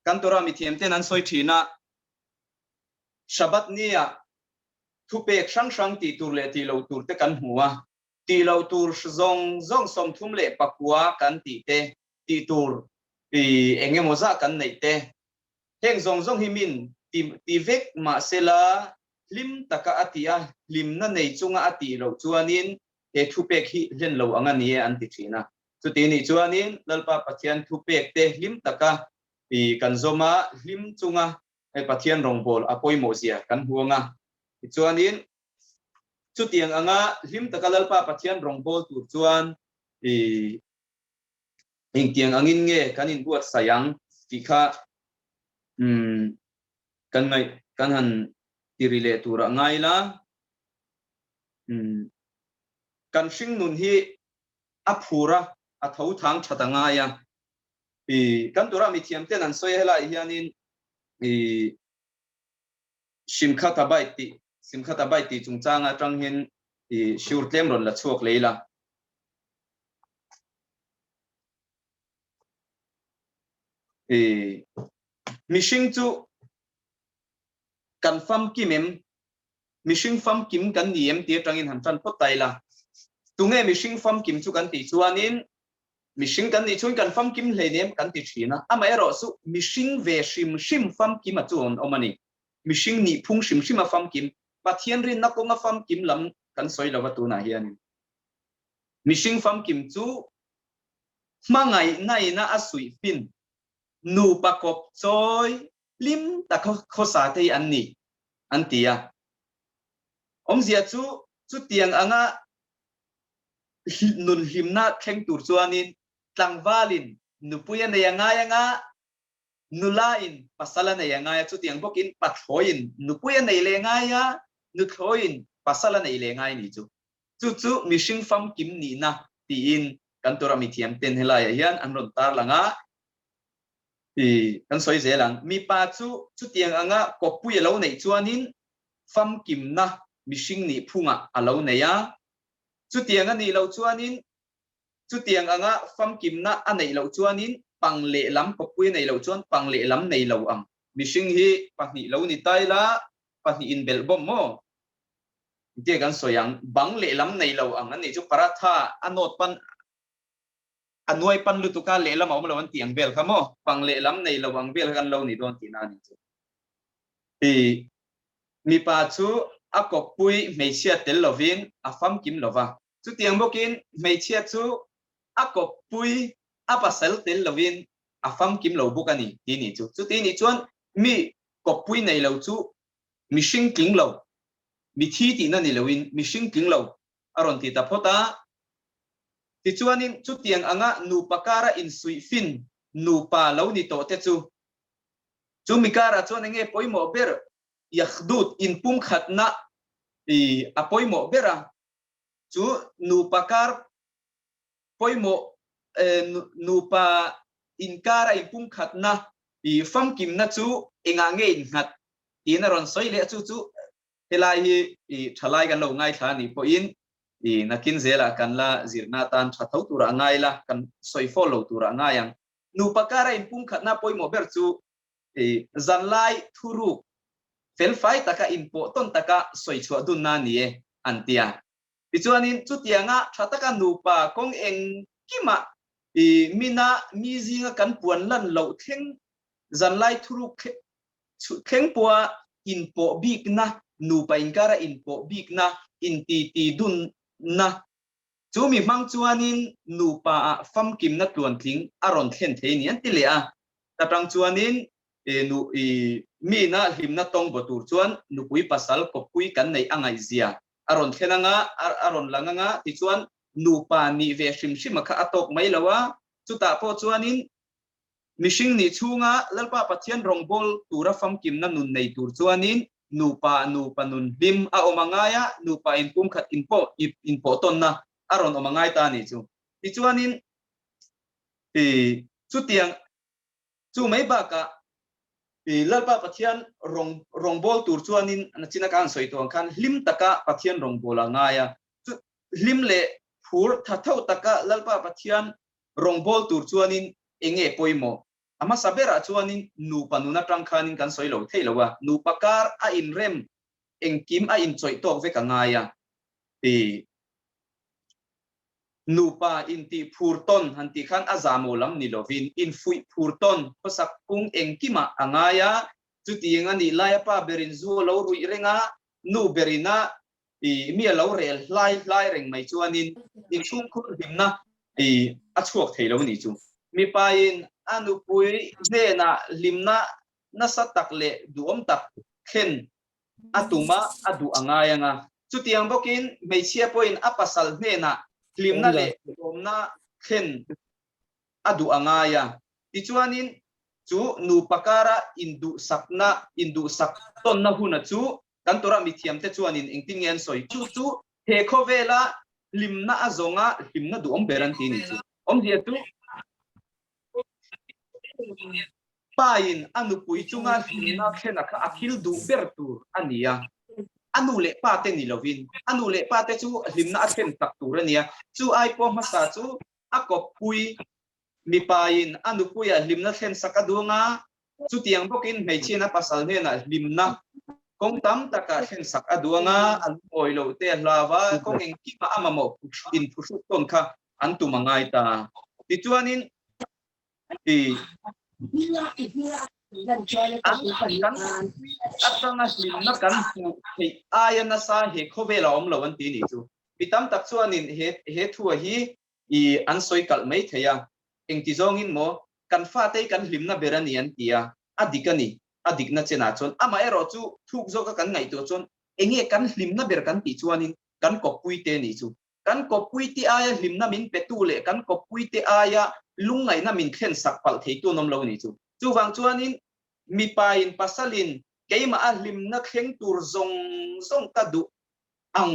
kantora mi thiam ten an soi thina shabat nia thupek sang ti tur le ti lo tur te kan huwa ti lo tur zong som thum le pakua kan ti te ti tur enge moza kan nei te heng zong himin ti vek ma sela lim taka atia lim na nei chunga ati lo chuanin he thupek hi len lo anga ni an ti thina chu ti ni chuanin lalpa pathian thupek te lim taka kan zoma lim chunga he pathian rongbol apoimo zia kan huanga chuanin chu tiang anga lim taka lalpa pathian rongbol tur chuan ing tiang angin nge kanin buat sayang tikha kan han tirile tura ngaila kan sing nun hi aphura athau thang thatanga ya kan tura mi thiam ten an soi hela hianin simkha tabai ti chungchanga tanghin shur tlem ron la chuak leila mishing chu kan fam kimem mishing fam kim kan niem ti tangin han tran potaila tunge mishing fam kim chu kan ti chuanin mishing kan ni chun kan fam kim hleinem kan ti thina amai ro su mishing ve shim fam kim a chuan omani mishing ni phung shim a fam kim pathian rin na konga fam kim lam kan soi lawa tu na hian mishing fam kim chu mangai nai na asui pin nu pakop choi lim ta khosa te anni antia omzia chu tiang anga nun himna theng tur chuanin tlangwalin nupuya ne yanga nulain pasala ne yanga chu tiang bokin pathoin nupuya nei lenga ya nuthoin pasala nei lenga ni chu mishing fam kim ni na ti in kantora mi thiam ten hela ya hian anron tar langa kan soi zelang mi pa chu tiang anga kopui lo nei chuanin fam kim na mishing ni phunga alo nei ya chu tiang ani lo chuanin chu tiang anga fam kim na anei lo chuanin pangle lam kopui nei lo chuan pangle lam nei lo ang mishing hi pahni lo ni taila pahni in belbom mo tie kan soyang bangle lam nei lo ang ani chu paratha anot pan anuai pan lutuka le lam awm lawan tiang bel khamo pangle lam nei lawang bel kan lo ni don tina ni chu mi pa chu akop pui meisia tel lovin afam kim lova chu tiang bokin meisia chu akop pui apasal tel lovin afam kim lo bukani tini chu tini chuan mi kop pui nei lo chu mishing king lo mi thi ti na ni lovin mishing king lo aron ti ta phota ti chuanin chu tiang anga nu pakara in sui fin nu pa lo ni to te chu mikara chuan enge poimo ber yakhdut in pum khatna apoimo bera chu nu pakar poimo nu pa in kara in pum khatna fam kim na chu enga nge in khat tina ron soi le chu helai hi thalai kan lo ngai thla ni po in nakin zela kan la zirna tan thatau tura ngai la kan soi follow tura ngayang nu pakara in pum khatna poimo ber chu zanlai thuru fel fai taka impo ton taka soi chua dun na ni antia tichuanin chu tianga thataka nupa kong eng kima mina mizinga kan puan lan lo theng zanlai thuru kheng pua inpo big na nupa inkara inpo big na inti ti dun na chu mi mang chuanin nupa fam kim na tuan thing aron thlen thein an ti le a tatang chuanin nu mi na himna tong botur chuan nupui pasal kopui kan nei angai zia aron thlenanga aron langanga ti chuan nupa ni ve hrim hrim kha atok mai lawa chuta po chuanin mishing ni chunga lalpa pathian rongbol tura fam kim na nun nei tur chuanin nupa nun bim a omangaya nupa in kum khat in po ton na aron omangai ta ni chu ti chuanin chu tiang chu mai ba ka lalpa pathian rongbol tur chuanin nachina kan soi to khan lim taka pathian rongbol angaya lim le phur thathau taka lalpa pathian rongbol tur chuanin enge poimo ama sabera chuanin nupa nuna tang khanin kan soi lo theilowa nupakar a in rem engkim a in choi tok ve ka ngaya nupa inti phurton hanti khan azamo lam ni lovin in fui phurton pasak kung engkima angaya chutianga ni laya pa berin zu lo rui renga nu berina mi lo rel lai reng mai chuanin in chung khur himna a chuak theilo ni chu mi pain anu pui de na limna na satak le duom tak khen atuma adu angaya nga chutiang bokin meichia point apasal ne na limna le omna khen adu angaya ti chuanin chu nu pakara indu sak ton na huna chu kan tora mithiam te chuanin engting en soi chu he khovela limna azonga limna du om beran ti ni chu om dia tu pain anu pui chunga limna khena kha akhil du bertur ania anu le pa te ni lovin anu le pa te chu limna athen tak tur ania chu ai po masa chu akop pui mi pain anu pui a limna thlen sakadunga chu tiang bokin mei china pasal ne na limna kong tam taka thlen sak aduanga an oilo te hlawa kong engki ma amamo in phusuk ton kha an tu mangai ta ti chuanin atanga limna kan pu aya na sa he khovela om lawan ti ni chu pitam tak chuanin he thua hi an soi kal mai theya engti zongin mo kan fa te kan limna berani an tia adikani adikna chena chon ama ero chu thuk zo ka kan ngai to chon enge kan limna ber kan ti chuanin kan kopui te ni chu kan kopui ti aya limna min petule kan kopui te aya lungai na min khen sak pal thei tu nom lo ni chu chu wang chuanin mi pain pasalin keima a limna kheng tur zong ka du ang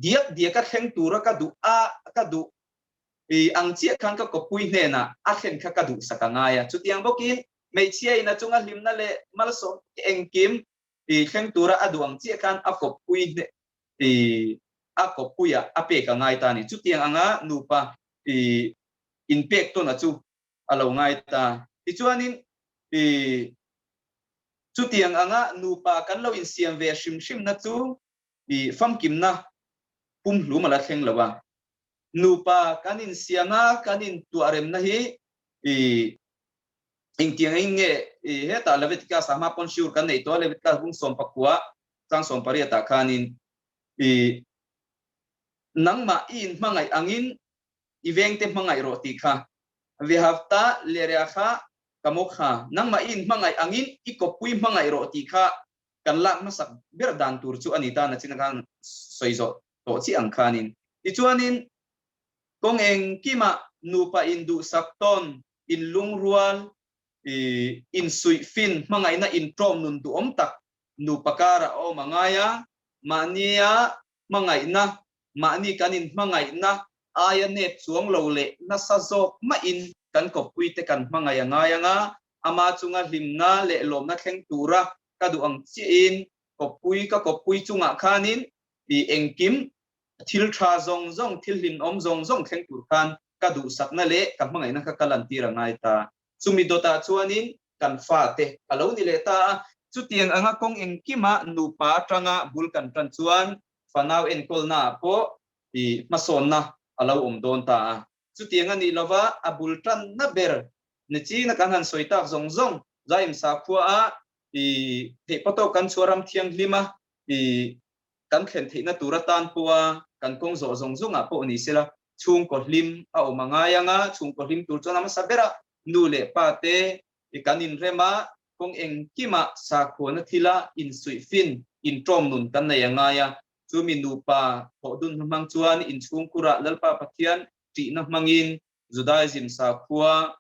dia ka kheng tur ka du ang chia khang ka kopui ne na a khen kha ka du sakangaya chu tiang bokin mei chia ina chunga limna le malso engkim kheng tura aduang chia khan a kopui ne a kopuya ape ka ngai ta ni chu tiang anga nupa impact to na chu alo ngai ta ti chuanin chu tiang anga nupa kan lo in siam ve shim na chu fam kim na pum hlu mala thleng lawa nupa kanin sianga kanin tuarem na hi ingtiang inge heta levitika sama pon siur kan nei to levitika bung som pakua sang som paria ta kanin nangma in mangai angin iveng te mangai roti kha we have ta leria kha kamokha nangma in mangai angin ikopui mangai roti kha kan lak masak berdan tur chu anita na chinakan soizo to chi angkhanin ichuanin kong eng kima nupa indu sakton in lungrual in sui fin mangai na in prom nun du om tak nupakara o mangaya mania mangai na mani kanin mangai na aya net chuang lo le na sazo ma in kan kopui te kan mangai ngaya nga ama chunga limna le lom na kheng tura kadu ang chiin kopui chunga khanin engkim thil tha zong thil lim om zong kheng tur khan kadu sakna le kan mangai na ka kalanti rangai ta sumidota chuanin kan fa te alo ni le ta chu tiang anga kong engkima nupa tanga bulkan tan chuan fanau en kolna po mason na alo don ta chu tianga ni lova abultan na ber ni chi na kan han soita zong zaim sa khua te pato kan churam thiang lima kan khen theina turatan puwa kan kong zo zong a po ni sila chung ko lim a omanga yanga chung ko lim tur chona sabera nu le pa te ikanin rema kong eng kima sa khona thila in sui fin in trom nun kan na yanga ya chumi nu pa hodun mang chuan in chung kura lalpa pathian ti na mangin Judaism sa khua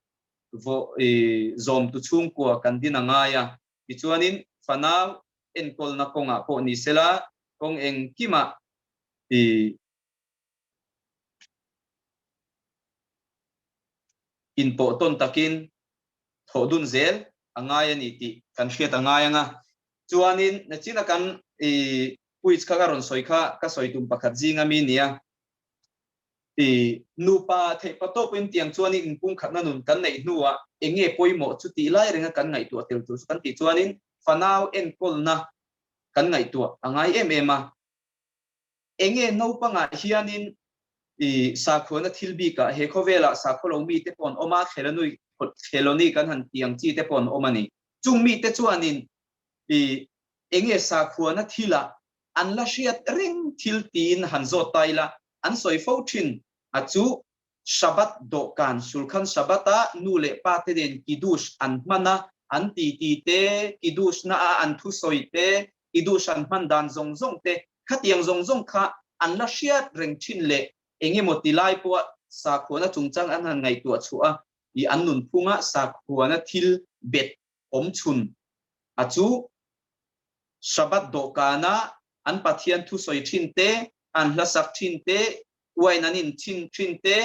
vo zom tu chung ko kan din anga ya ichuanin fanaw en kol na konga po ni sela kong eng kima in po ton takin thodun zel angaya ni ti kan hriat angaya nga chuanin na china kan puich ka garon soikha ka soitum pakhat jinga mi nia nupa thei pato pin tiang chuanin in pung khatna nun kan nei nuwa enge poimo chu ti lai renga kan ngai tu tel tu kan ti chuanin fanaw en kol na kan ngai tu angai em ema enge no panga hianin sa khona thilbi ka he khovela sa kholo mi te pon oma khelanui kheloni kan han tiang chi te pon omani chung mi te chuanin enge sa khona thila an la hriat ring thil tin han zo taila an soi fo thin achu shabat do kan sulkhan sabata nule pa te den kidush an mana an ti te kidush na an thu soi te kidush an man dan zong zong te khatiang zong zong kha an la hriat ring thin le enge motilai po sa khona chungchang an han ngai tu chua I an nun punga sa khona thil bet om chun achu shabat do kana an pathian thu soi thin te an hla sak thin te wainanin thin te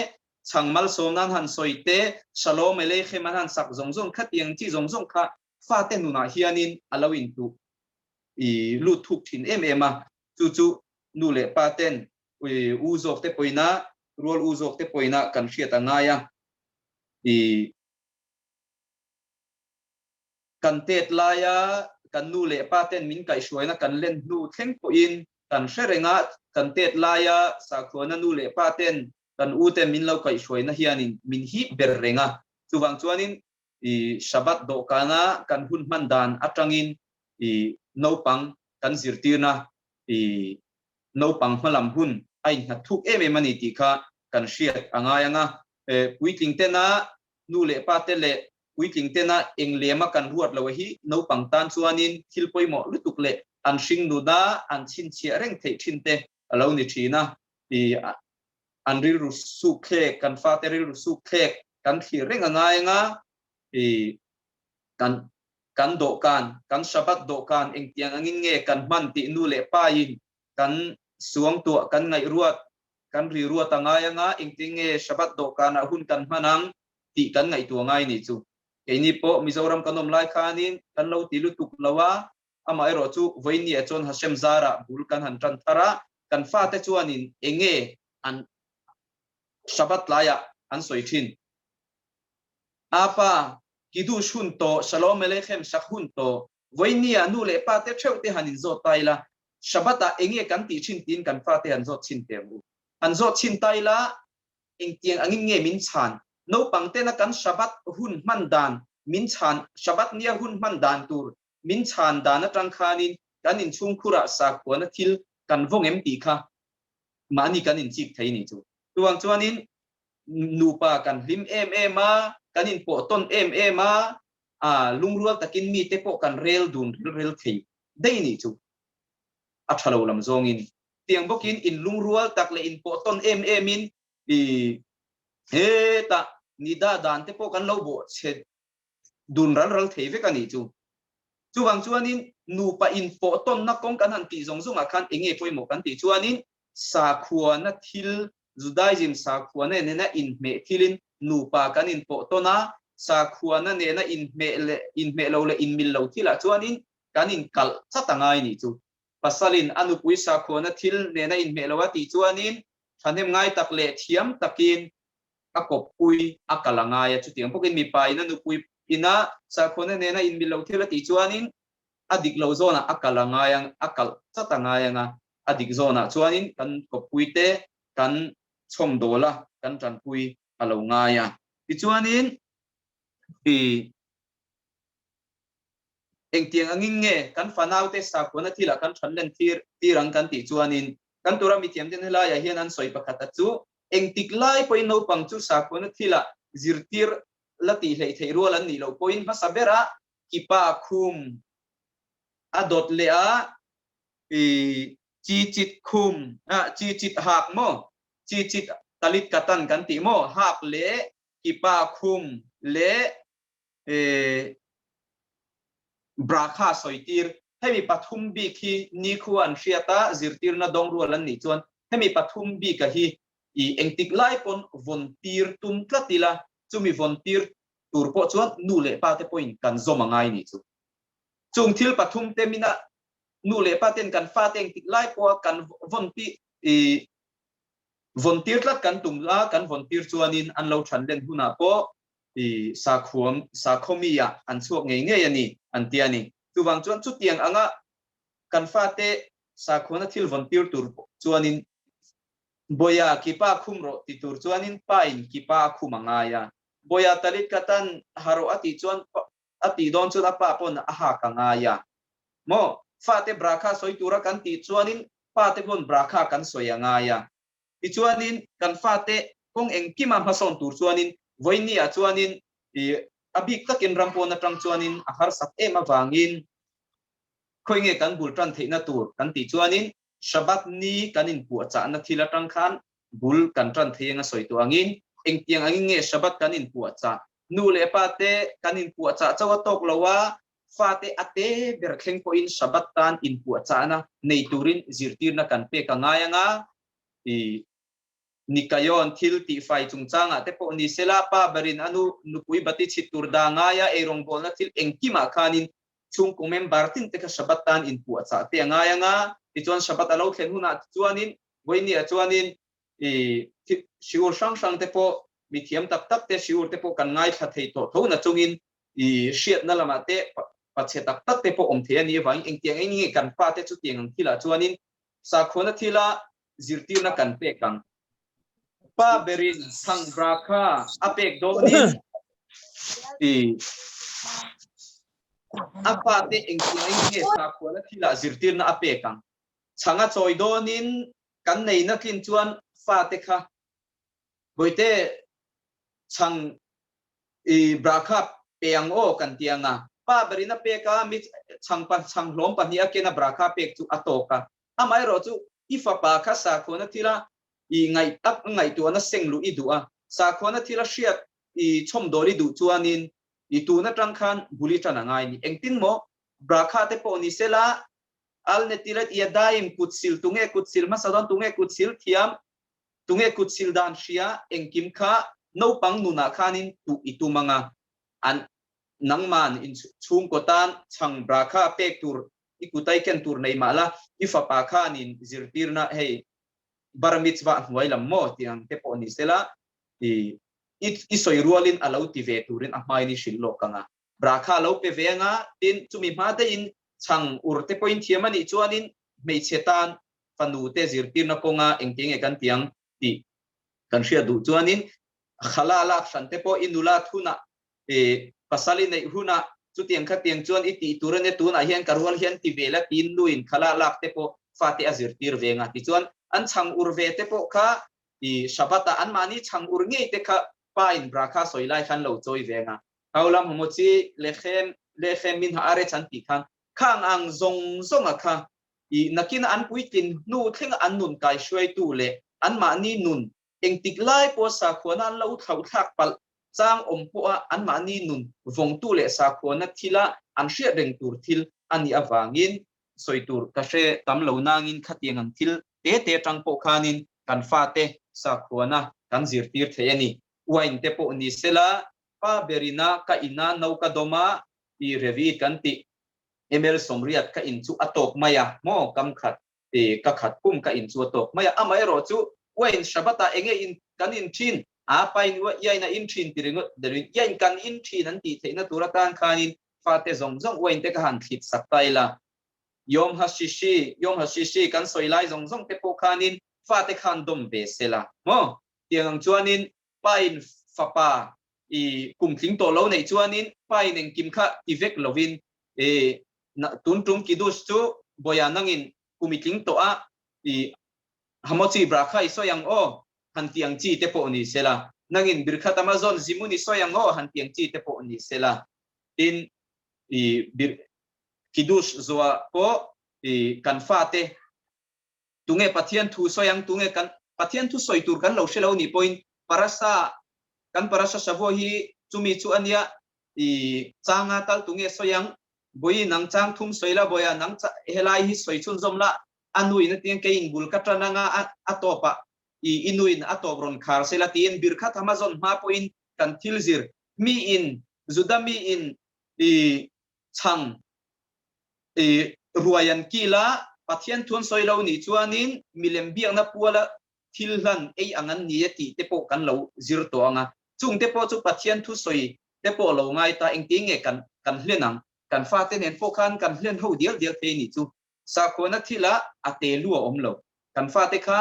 changmal somnan han soi te shalom aleichem an han sak zong zong khatiang chi zong zong kha fa te nuna hianin alawin tu lu thuk thin ema chu nu le paten u zok te poina rol u zok te poina kan hriat angaya kan tet laya kan nu le paten min kai hruaina kan len nu thleng po in kan hrerenga kan tet laya sa khona nu le paten kan u te min lo kai hruaina hianin min hi ber renga chuwang chuanin shabat do kana kan hun man dan atangin no pang kan zirtirna no pang hmalam hun ai na thuk mani ti kha kan hriat angayanga puitling tena nu le paten le puitling tena englema kan ruat lo hi no pang tan chuanin thilpoi mo lutuk le an hring nu da an chin chia reng thei thin te alo ni thina an ril ru su khe kan fa te ril ru su khe kan thi reng angayanga kan do kan shabat do kan eng tiang angin nge kan man ti nu le pa in kan suang tu kan ngai ruat kan ri ruat angayanga eng tinge shabat do kana hun kan manang ti kan ngai tu ngai ni chu keini po mizoram kanom lai khanin kan lo ti lu tuk lawa ama ero chu voini achon hasem zara bul kan han tran thara kan fa te chuanin enge an shabat laya an soi thin apa kidush hun to shalom aleichem sak hun to voini anu le pa te theu te hanin zo taila shabata enge kan ti thin tin kan fa te han zo thin te mu an zo thin taila eng tiang angin nge min chan no pangte na kan shabat hun man dan min chan shabat nia hun man dan tur min chan dan atang khanin kan in chung khura sa khona thil kan vong em ti kha mani kan in chik thei ni chu tuang chuanin nupa kan lim ma kan in po ton ma lungrual takin mi te po kan rel dun rel thei dei ni chu a thalo lam zong in tiang bokin in lungrual tak le in po ton min ta nida dan te po kan lo bo che dun ral thei ve kan ni chu chuwang chuanin nu pa in po ton na kong kan han ti zong zong akhan enge poimo kan ti chuanin sa khuana thil Judaism sa khuana ne na in me thilin nu pa kan in po tona sa khuana ne na in me lo le in mil lo thila chuanin kan in kal chatangai ni chu pasalin anu pui sa khuana thil ne na in me lo ti chuanin thanem ngai tak le thiam takin akop pui akalangaya chu tiang pokin mi pai na nu pui ina sa khona ne na in mil lo thila ti chuanin adik lo zona akalangayang akal chatangayanga adik zona chuanin kan kopui te kan chom dola kan tran pui alo ngaya ti chuanin eng tiang angin nge kan fanau te sa khona thila kan than len tirang kan ti chuanin kan tura mi thiam den hela ya hian an soi pakhat chu eng tik lai point no pang chu sa ko na thila zirtir lati hlei thei rual an ni lo point ma sabera kipa khum adot le a chi chit khum chi chit hak mo chi chit talit katan kan ti mo hak le kipa khum le brakha soitir hemi pathum bi khi ni khuan hriata zirtir na dong rual an ni chuan hemi pathum bi ka hi I engtik lai pon volunteer tum tlatila chumi volunteer turpo chuan nu le pa te point kan zoma ngai ni chu chung thil pathum te mina nu le pa ten kan fa te engtik lai po kan volunteer tlat kan tumla kan volunteer chuanin an lo than len huna po sa khomia an chuak ngei ngei ani an ti ani tuwang chuan chu tiang anga kan fa te sa khona thil volunteer turpo chuanin boya kipa khumro ti tur chuanin pain kipa khumangaya boya talit katan haro ati chuan ati don chu apa pon aha kangaya mo fate brakha soi tura kan ti chuanin fate bon brakha kan soyangaya ti chuanin kan fate kong engkima hason tur chuanin voini a chuanin abik takin rampo na tang chuanin ahar sak ema wangin khoinge kan bultran theina tur kan ti chuanin Shabbat ni kanin puaca na thila tang khan bul kan tran thenga soitu angin engtiang angin nge Shabbat kanin puaca nu le pate kanin puaca chawa tok lawa fate ate berkheng po in Shabbat tan in puaca na nei turin zirtir na kan pe ka ngaya nga nikayon thil ti fai chungchanga te po ni sela pa barin anu nupui bati chitur da ngaya erong bol na thil engkima khanin chung ku member tin te ka Shabbat tan in puaca te ngaya nga chuan Shabbat alo thlen huna chuanin voini a chuanin shiur sang sang te po mithiam tak tak te shiur te po kan ngai tha thei to thona chungin hriat na lama te pache tak tak te po om the ani wang engtiang nge kan pa te chu tiang thila chuanin sa khona thila zirtir na kan pe kang pa berin sang brakha apek donin apa te engtiang nge sa khona thila zirtir na apek kang changa choi donin kan nei na kin chuan fa te kha boite chang brakha peang o kan tianga pa berina pe ka mi chang hlom pa nia ke na brakha pek chu atoka amai ro chu ifa pa kha sa khona thila ngai tak ngai tu na senglu I duwa sa khona thila hriat chom dori du chuanin tu na tang khan buli tana ngai ni engtin mo brakha te po ni sela al netirat ia daim kutsil tunge kutsil masadon tunge kutsil thiam tunge kutsil dan shia engkim kha no pang nuna khanin tu itumanga an nangman in chung kotan chang brakha pektur ikutai ken tur nei mala ifa pa khanin zirtirna hey barmitzwa hnuailam mo tiang te po ni sela i soi rualin alau ti ve turin amai ni shillo kanga brakha lo pe venga tin chumi ma te in chang urte point thiamani chuanin mei chetan panu te zirtir na konga engting e kan tiang ti kan hria du chuanin khala lak sante po inula thuna pasali nei huna chu tiang kha tiang chuan I ti turane tuna hian karwal hian ti vela tin luin khala lak te po fate azirtir venga ti chuan an chang urve te po kha shabata an mani chang ur ngei te kha pa in brakha soilai khan lo choi venga haulam homochi lechem min ha are chan ti khan khang ang zong akha nakina an puitin nu thlenga an nun kai shwai tu le an ma ni nun engtik lai po sa khona an lo thau thak pal chang om po an ma ni nun vong tu le sa khona thila an hria reng tur thil ani awangin soitur ka hre tam lo nangin khatiang ang thil te tang po khanin kan fa te sa khona kan zirtir theiani wain te po ni sela pa berina ka ina no ka doma revi kan ti emel somriat ka in chu atok maya mo kam khat ka khat pum ka in chu atok maya amai ro chu wain shabata enge in kan in thin a pain wa yaina in thin tiringot derin yain kan in thin an ti theina turatan khanin fate zong wain te ka han thit saktaila yom hashishi kan soilai zong te po khanin fate khan dom be sela mo tiang chuanin pain fapa kum thling to lo nei chuanin pain eng kim kha ivek lovin tun tum kidus chu boya nangin kumitling to a hamochi brakha iso yang o han tiang chi te po ni sela nangin birkhat amazon zimuni soyang ngo han tiang chi te po ni sela in i bir kidush zoa po i kan fa te tunge pathian thu soyang tunge kan pathian thu soi tur kan lo shelo ni point parasa kan parasa savo hi chumi chu ania i changa tal tunge soyang boi nang chang thum soila boya nang helai hi soi chun zomla anui na tiang ke in bul katra nga atopa i inuin atobron khar sela tien birkhat amazon ma point kan thilzir mi in zudami in i chang i ruayan kila pathian thun soilo ni chuanin milem biang na puala thilhan ei angan ni ti te po kan lo zir to anga chung te po chu pathian thu soi te po lo ngai ta engti nge kan hlenang kan fa te nen po khan kan hlen ho dial dial te ni chu sa khona thila ate lu om lo kan fa te kha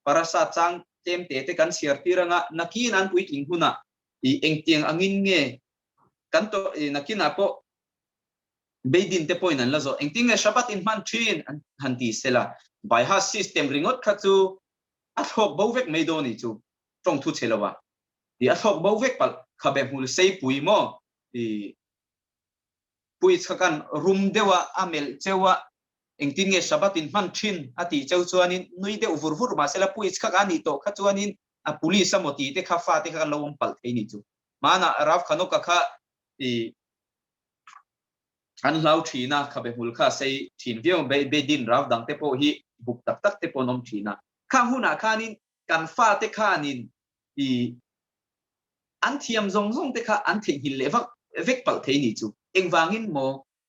parasa chang tem te kan siar tiranga nakin an puit ling huna i engtiang angin nge kan to nakina po beidin te point an lazo engting shabat in man thin hanti sela by ha system ringot khachu athok bovek meidoni chu tong thu chelawa di athok bovek pal khabe hul sei pui mo di pui chakan room dewa amel chewa engting shabat in man thin ati chau chuanin nui de uvurvur ma sela pui chaka ani to khachuanin a police amoti te kha fa te kha lawm pal theini chu mana raf khanoka kha i an lau thina khabe hul kha sei thin viau be din raw dang te po hi buk tak tak te po nom thina kha huna khanin kan fa te khanin i an thiam zong zong te kha an thing hil lewak vek pal theini chu engwangin mo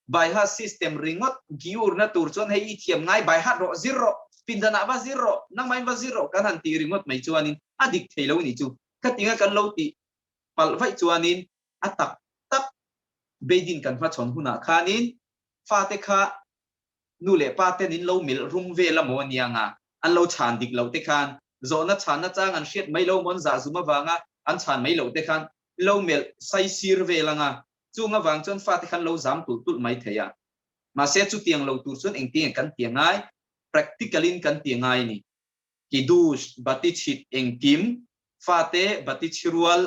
by ha system ringot giur na tur chon hei thiam ngai by ha ro zero pindana ba zero nang mai ba zero kan han ti ringot mai chuanin adik theilo ni chu khatinga kan lo ti pal vai chuanin atak beidin kan ma chon huna khanin fa te kha nu le pa te nin lo mil rum ve la mo nianga an lo chan dik lo te khan zona chan na chang an shet mai lo mon za zuma wanga an chan mai lo te khan lo mel sai sir ve langa chunga wang chon fa te khan lo zam tul mai theya ma se chu tiang lo tur chon eng tiang kan tiangai practicalin kan tiangai ni kidush bati chit eng kim fa te bati chirual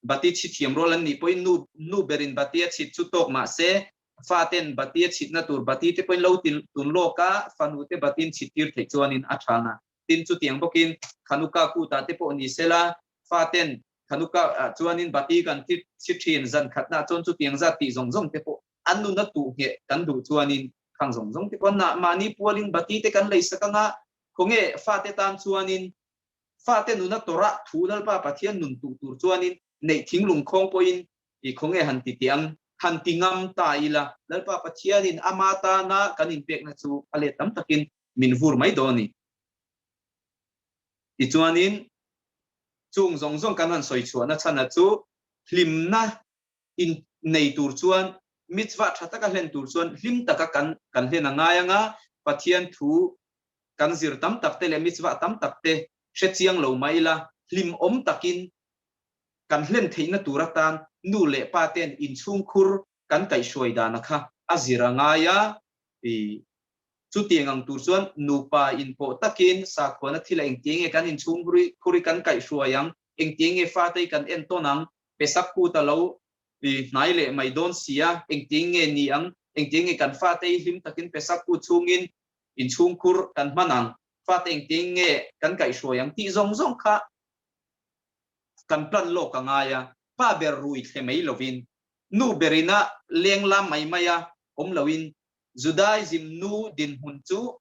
bati chit thiam rolan ni poi nu berin bati chit chu tok ma se faten bati chit na tur bati te poi lo tun loka fanu te batin chit tir the chuanin athana tin chu tiang bokin khanuka ku ta te po ni sela faten khanuka chuanin bati kan tit chit thin zan khatna chon chu tiang za ti zong zong te po annu na tu nge kan du chuanin khang zong zong te kon na mani pualin bati te kan lei sakanga konge fate tan chuanin fate nu na tora thudal pa pathian nun tu tur chuanin nei thinglung khong poin i khonge han ti tiang han tingam ta ila lalpa pathianin amata na kanin pek na chu ale tam takin min vur mai doni i chuanin chung zong zong kan han soi chuana chana chu hlimna in nei tur chuan mitzwa thata ka hlen tur chuan hlim taka kan hlen anga yanga pathian thu kan zir tam tak te le mitzwa tam tak te she chiang lo mai la hlim om takin kan hlen theina turatan nu le paten in chung khur kan kai shoi dana kha azira ngaya i chu tiangang tur chuan nu pa in po takin sa khona thila eng tienge kan in chung khuri kan kai shuayang eng tienge fa te kan en tonang pesak ku ta lo i nai le mai don sia eng tienge ni ang eng tienge kan fa te him takin pesak ku chungin in chung khur kan manang fa te eng tienge kan kai shuayang ti zong zong kha kan plan lo ka ngaya pa ber rui the mai lovin nu berina lenglam mai maya om lovin judaism nu din hun chu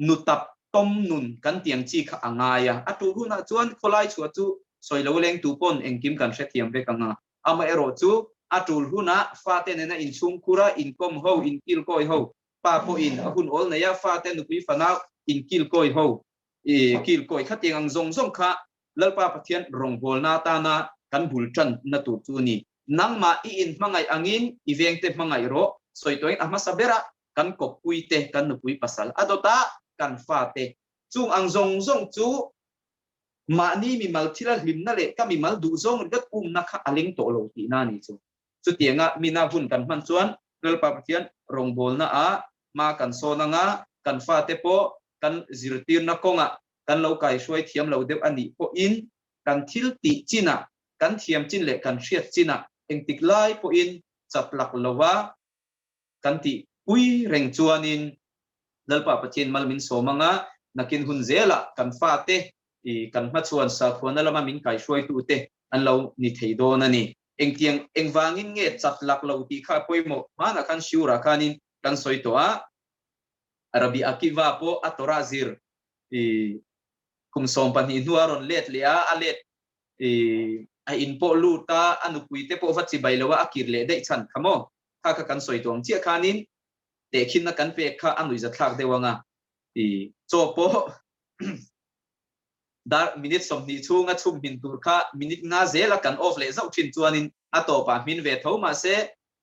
nu tap tom nun kan tiang chi kha angaya atu huna chuan kholai chu chu soilo leng tu pon engkim kan hre thiam ve kanga ama ero chu atul huna fa te na in chung kura in kom ho in kil koi ho pa po in hun ol na ya fa te nu pi fana in kil koi ho e kil koi kha tiang zong zong kha lalpa pathian rong bol na ta na kan bul chan na tu chu ni nang ma i in mangai angin i veng te mangai ro soitoi ama sabera kan kop pui te kan nu pui pasal adota kan fa te chung ang zong zong chu ma ni mi mal thila hlim na le ka mi mal du zong gat na kha aling to lo ti na ni chu chu tianga mina hun kan man chuan lalpa pathian rong bol na a ma kan so na nga kan fa te po kan zirtir na konga kan lo kai shoi thiam lo deuh ani po in kan thil ti china kan thiam chin le kan hriat china eng tik lai po in chaplak lowa kan ti pui reng chuanin lalpa pathian malmin somanga nakin hun zela kan fa te i kan ma chuan sa khona lama min kai shoi tu te an lo ni theidon ani eng tiang eng wangin nge chaplak lo ti kha poimo mana kan shiura kanin kan soi to a arabi akiva po atorazir i kum som pan hi nuaron let lea alet i a in po luta anu puite po vat si bailawa akir le dei chan khamo kha kha kan soi tong chia khanin te khin na kan pe kha anu za thak dewanga i cho po dar minute som ni chunga chum min tur kha minute nga zela kan off le zau thin chuanin ato pa min ve thoma se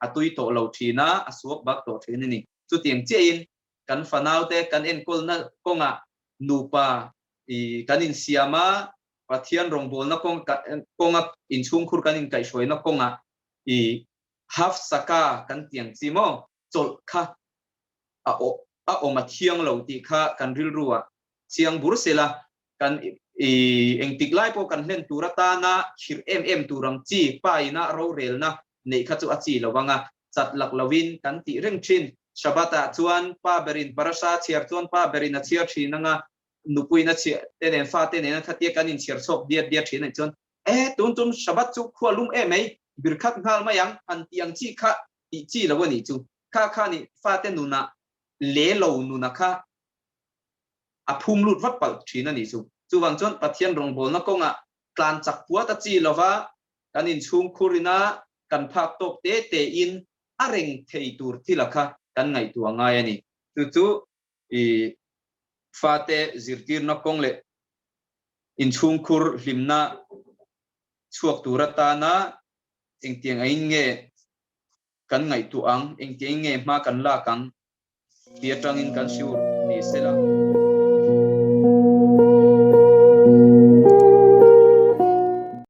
atui to lo thina asuak bak to thin ni chu tiang che in kan fanaute kan en kol na konga nupa i kanin siama pathian rongbol na konga in chung khur kanin kai shoi na konga i half saka kan tiang chimo chol kha a o ma thiang lo ti kha kan ril ruwa chiang bursela kan eng tiklai po kan hlen turata na khir em turang chi paina ro rel na nei kha chu achi lawanga chatlak lawin kan ti reng thin shabata chuan pa berin parasa chiar chuan pa berin a chiar thinanga nupui na chi tenen fa tenen khatia kanin chiar chok dia thin chuan tum shabat chu khwalum mai birkhat ngal mayang an tiang chi kha ti chi lawani chu kha ni fa te nuna le lo nuna kha aphum lut vat pal thina ni chu chuwang chon pathian rongbol na konga tlan chak puat a chi lova kanin chung khurina kan phak tok te in areng thei tur thilakha kan ngai tu angai ani chu i fate zirtir na kongle in chung khur hlimna chuak turata na eng tiang ai nge kan ngai tu ang eng tiang nge ma kan la kang dia tangin kan siur ni sela